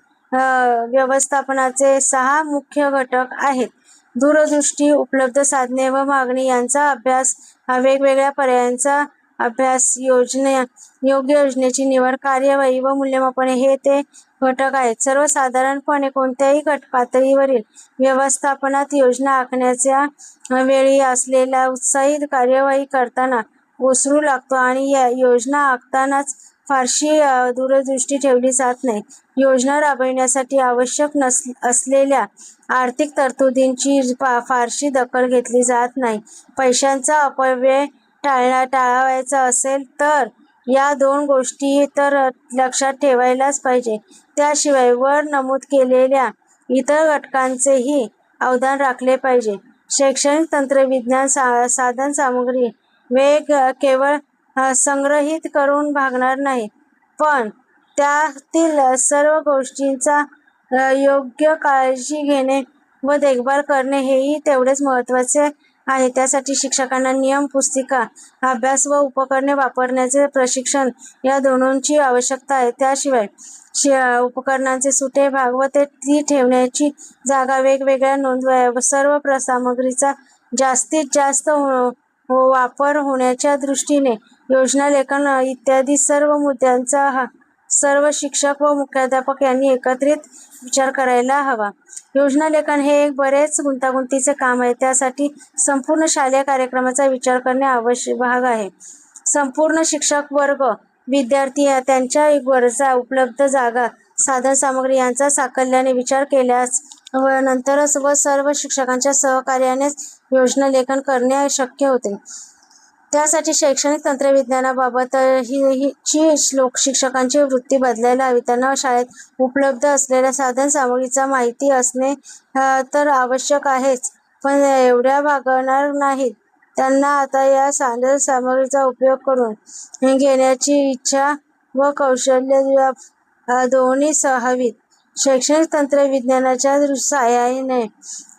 व्यवस्थापनाचे 6 मुख्य घटक आहेत. दूरदृष्टी, उपलब्ध साधने व मागणी यांचा अभ्यास, वेगवेगळ्या पर्यायांचा अभ्यास, योग्य योजनेची निवड, कार्यवाही व मूल्यमापन हे ते घटक आहेत. सर्वसाधारणपणे कोणत्याही पातळीवरील व्यवस्थापनात योजना आखण्याच्या वेळी असलेला उत्साही कार्यवाही करताना ओसरू लागतो आणि या योजना आखतानाच फारशी दूरदृष्टी ठेवली जात नाही. योजना राबविण्यासाठी आवश्यक असलेल्या आर्थिक तरतुदींची फारशी दखल घेतली जात नाही. पैशांचा अपव्यय टाळावायचा असेल तर या 2 गोष्टी तर लक्षात ठेवायलाच पाहिजे. त्याशिवाय वर नमूद केलेल्या इतर घटकांचेही अवधान राखले पाहिजे. शैक्षणिक तंत्रविज्ञान साधनसामुग्री केवळ संग्रहित करून भागणार नाही, पण त्यातील सर्व गोष्टींचा योग्य काळजी घेणे व देखभाल करणे हेही तेवढेच महत्त्वाचे आहे. त्यासाठी शिक्षकांना नियम, पुस्तिका, अभ्यास व उपकरणे वापरण्याचे प्रशिक्षण या दोनोंची आवश्यकता आहे. त्याशिवाय उपकरणांचे सुटे भाग व ती ठेवण्याची जागा वेगवेगळ्या नोंदवाव्या व सर्व सामग्रीचा जास्तीत जास्त वापर होण्याच्या दृष्टीने योजनालेखन इत्यादी सर्व मुद्द्यांचा सर्व शिक्षक व मुख्याध्यापक यांनी एकत्रित विचार करायला हवा. योजनालेखन हे एक बरेच गुंतागुंतीचे काम आहे. त्यासाठी संपूर्ण शालेय कार्यक्रमाचा विचार करणे आवश्यक भाग आहे. संपूर्ण शिक्षक वर्ग, विद्यार्थी त्यांच्या गरजा, उपलब्ध जागा, साधनसामग्री यांचा साकल्याने विचार केल्यास नंतरच व सर्व शिक्षकांच्या सहकार्यानेच योजनालेखन करणे शक्य होते. त्यासाठी शैक्षणिक तंत्रज्ञानाबाबत शिक्षकांची वृत्ती बदलायला हवी. त्यांना शाळेत उपलब्ध असलेल्या साधनसामग्रीचा माहिती असणे तर आवश्यक आहेच, पण एवढ्या भागणार नाहीत. त्यांना आता या साधनसामग्रीचा उपयोग करून घेण्याची इच्छा व कौशल्य दोन्ही हवीत. शैक्षणिक तंत्रज्ञानाच्या साहाय्याने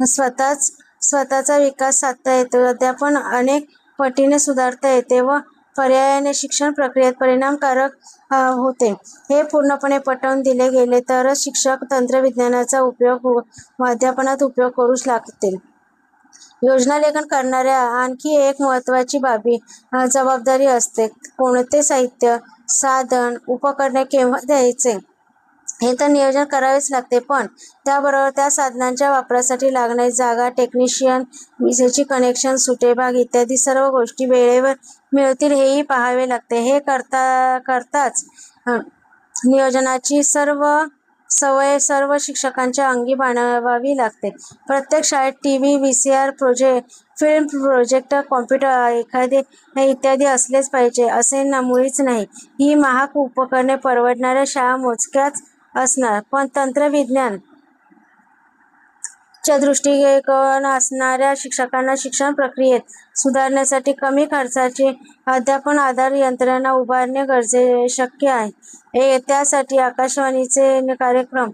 स्वतःचा विकास साधता येतो, अध्यापन अनेक पटीने सुधारता येते व पर्यायाने शिक्षण प्रक्रियेत परिणामकारक होते. हे पूर्णपणे पटवून दिले गेले तरच शिक्षक तंत्रज्ञानाचा उपयोग अध्यापनात उपयोग करू लागतील. योजनालेखन करणाऱ्या आणखी एक महत्त्वाची जबाबदारी असते. कोणते साहित्य, साधन, उपकरणे केव्हा द्यायचे हे तर नियोजन करावेच लागते, पण त्याबरोबर त्या साधनांच्या वापरासाठी लागणारी जागा, टेक्निशियन, विजेची कनेक्शन, सुटे भाग इत्यादी सर्व गोष्टी वेळेवर मिळतील हेही पाहावे लागते. हे करताच नियोजनाची सवय सर्व शिक्षकांच्या अंगी बाणवावी लागते. प्रत्येक शाळेत TV, VCR, film projector, computer इत्यादी असलेच पाहिजे असे मुळीच नाही. ही महाग उपकरणे परवडणाऱ्या शाळा मोजक्याच असणार, पण तंत्रविज्ञान च्या दृष्टिकोन असणाऱ्या शिक्षकांना शिक्षण प्रक्रियेत सुधारण्यासाठी कमी खर्चाची अध्यापन आधार यंत्रणा उभारणे शक्य आहे. त्यासाठी आकाशवाणीचे कार्यक्रम,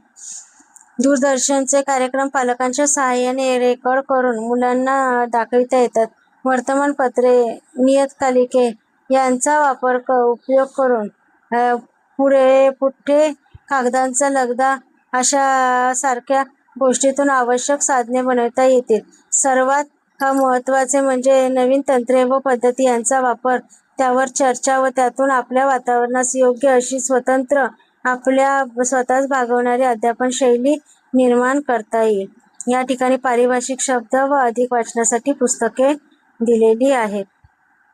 दूरदर्शनचे कार्यक्रम पालकांच्या साहाय्याने रेकॉर्ड करून मुलांना दाखविता येतात. वर्तमानपत्रे, नियतकालिके यांचा उपयोग करून पुठ्ठे, कागदांचा लगदा अशा सारख्या गोष्टीतून आवश्यक साधने बनवता येतील. सर्वात महत्त्वाचे म्हणजे नवीन तंत्रे व पद्धती यांचा वापर, त्यावर चर्चा व त्यातून आपल्या वातावरणास योग्य अशी स्वतंत्र स्वतःच भागवणारी अध्यापन शैली निर्माण करता येईल. या ठिकाणी पारिभाषिक शब्द व अधिक वाचनासाठी पुस्तके दिलेली आहेत.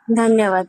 धन्यवाद.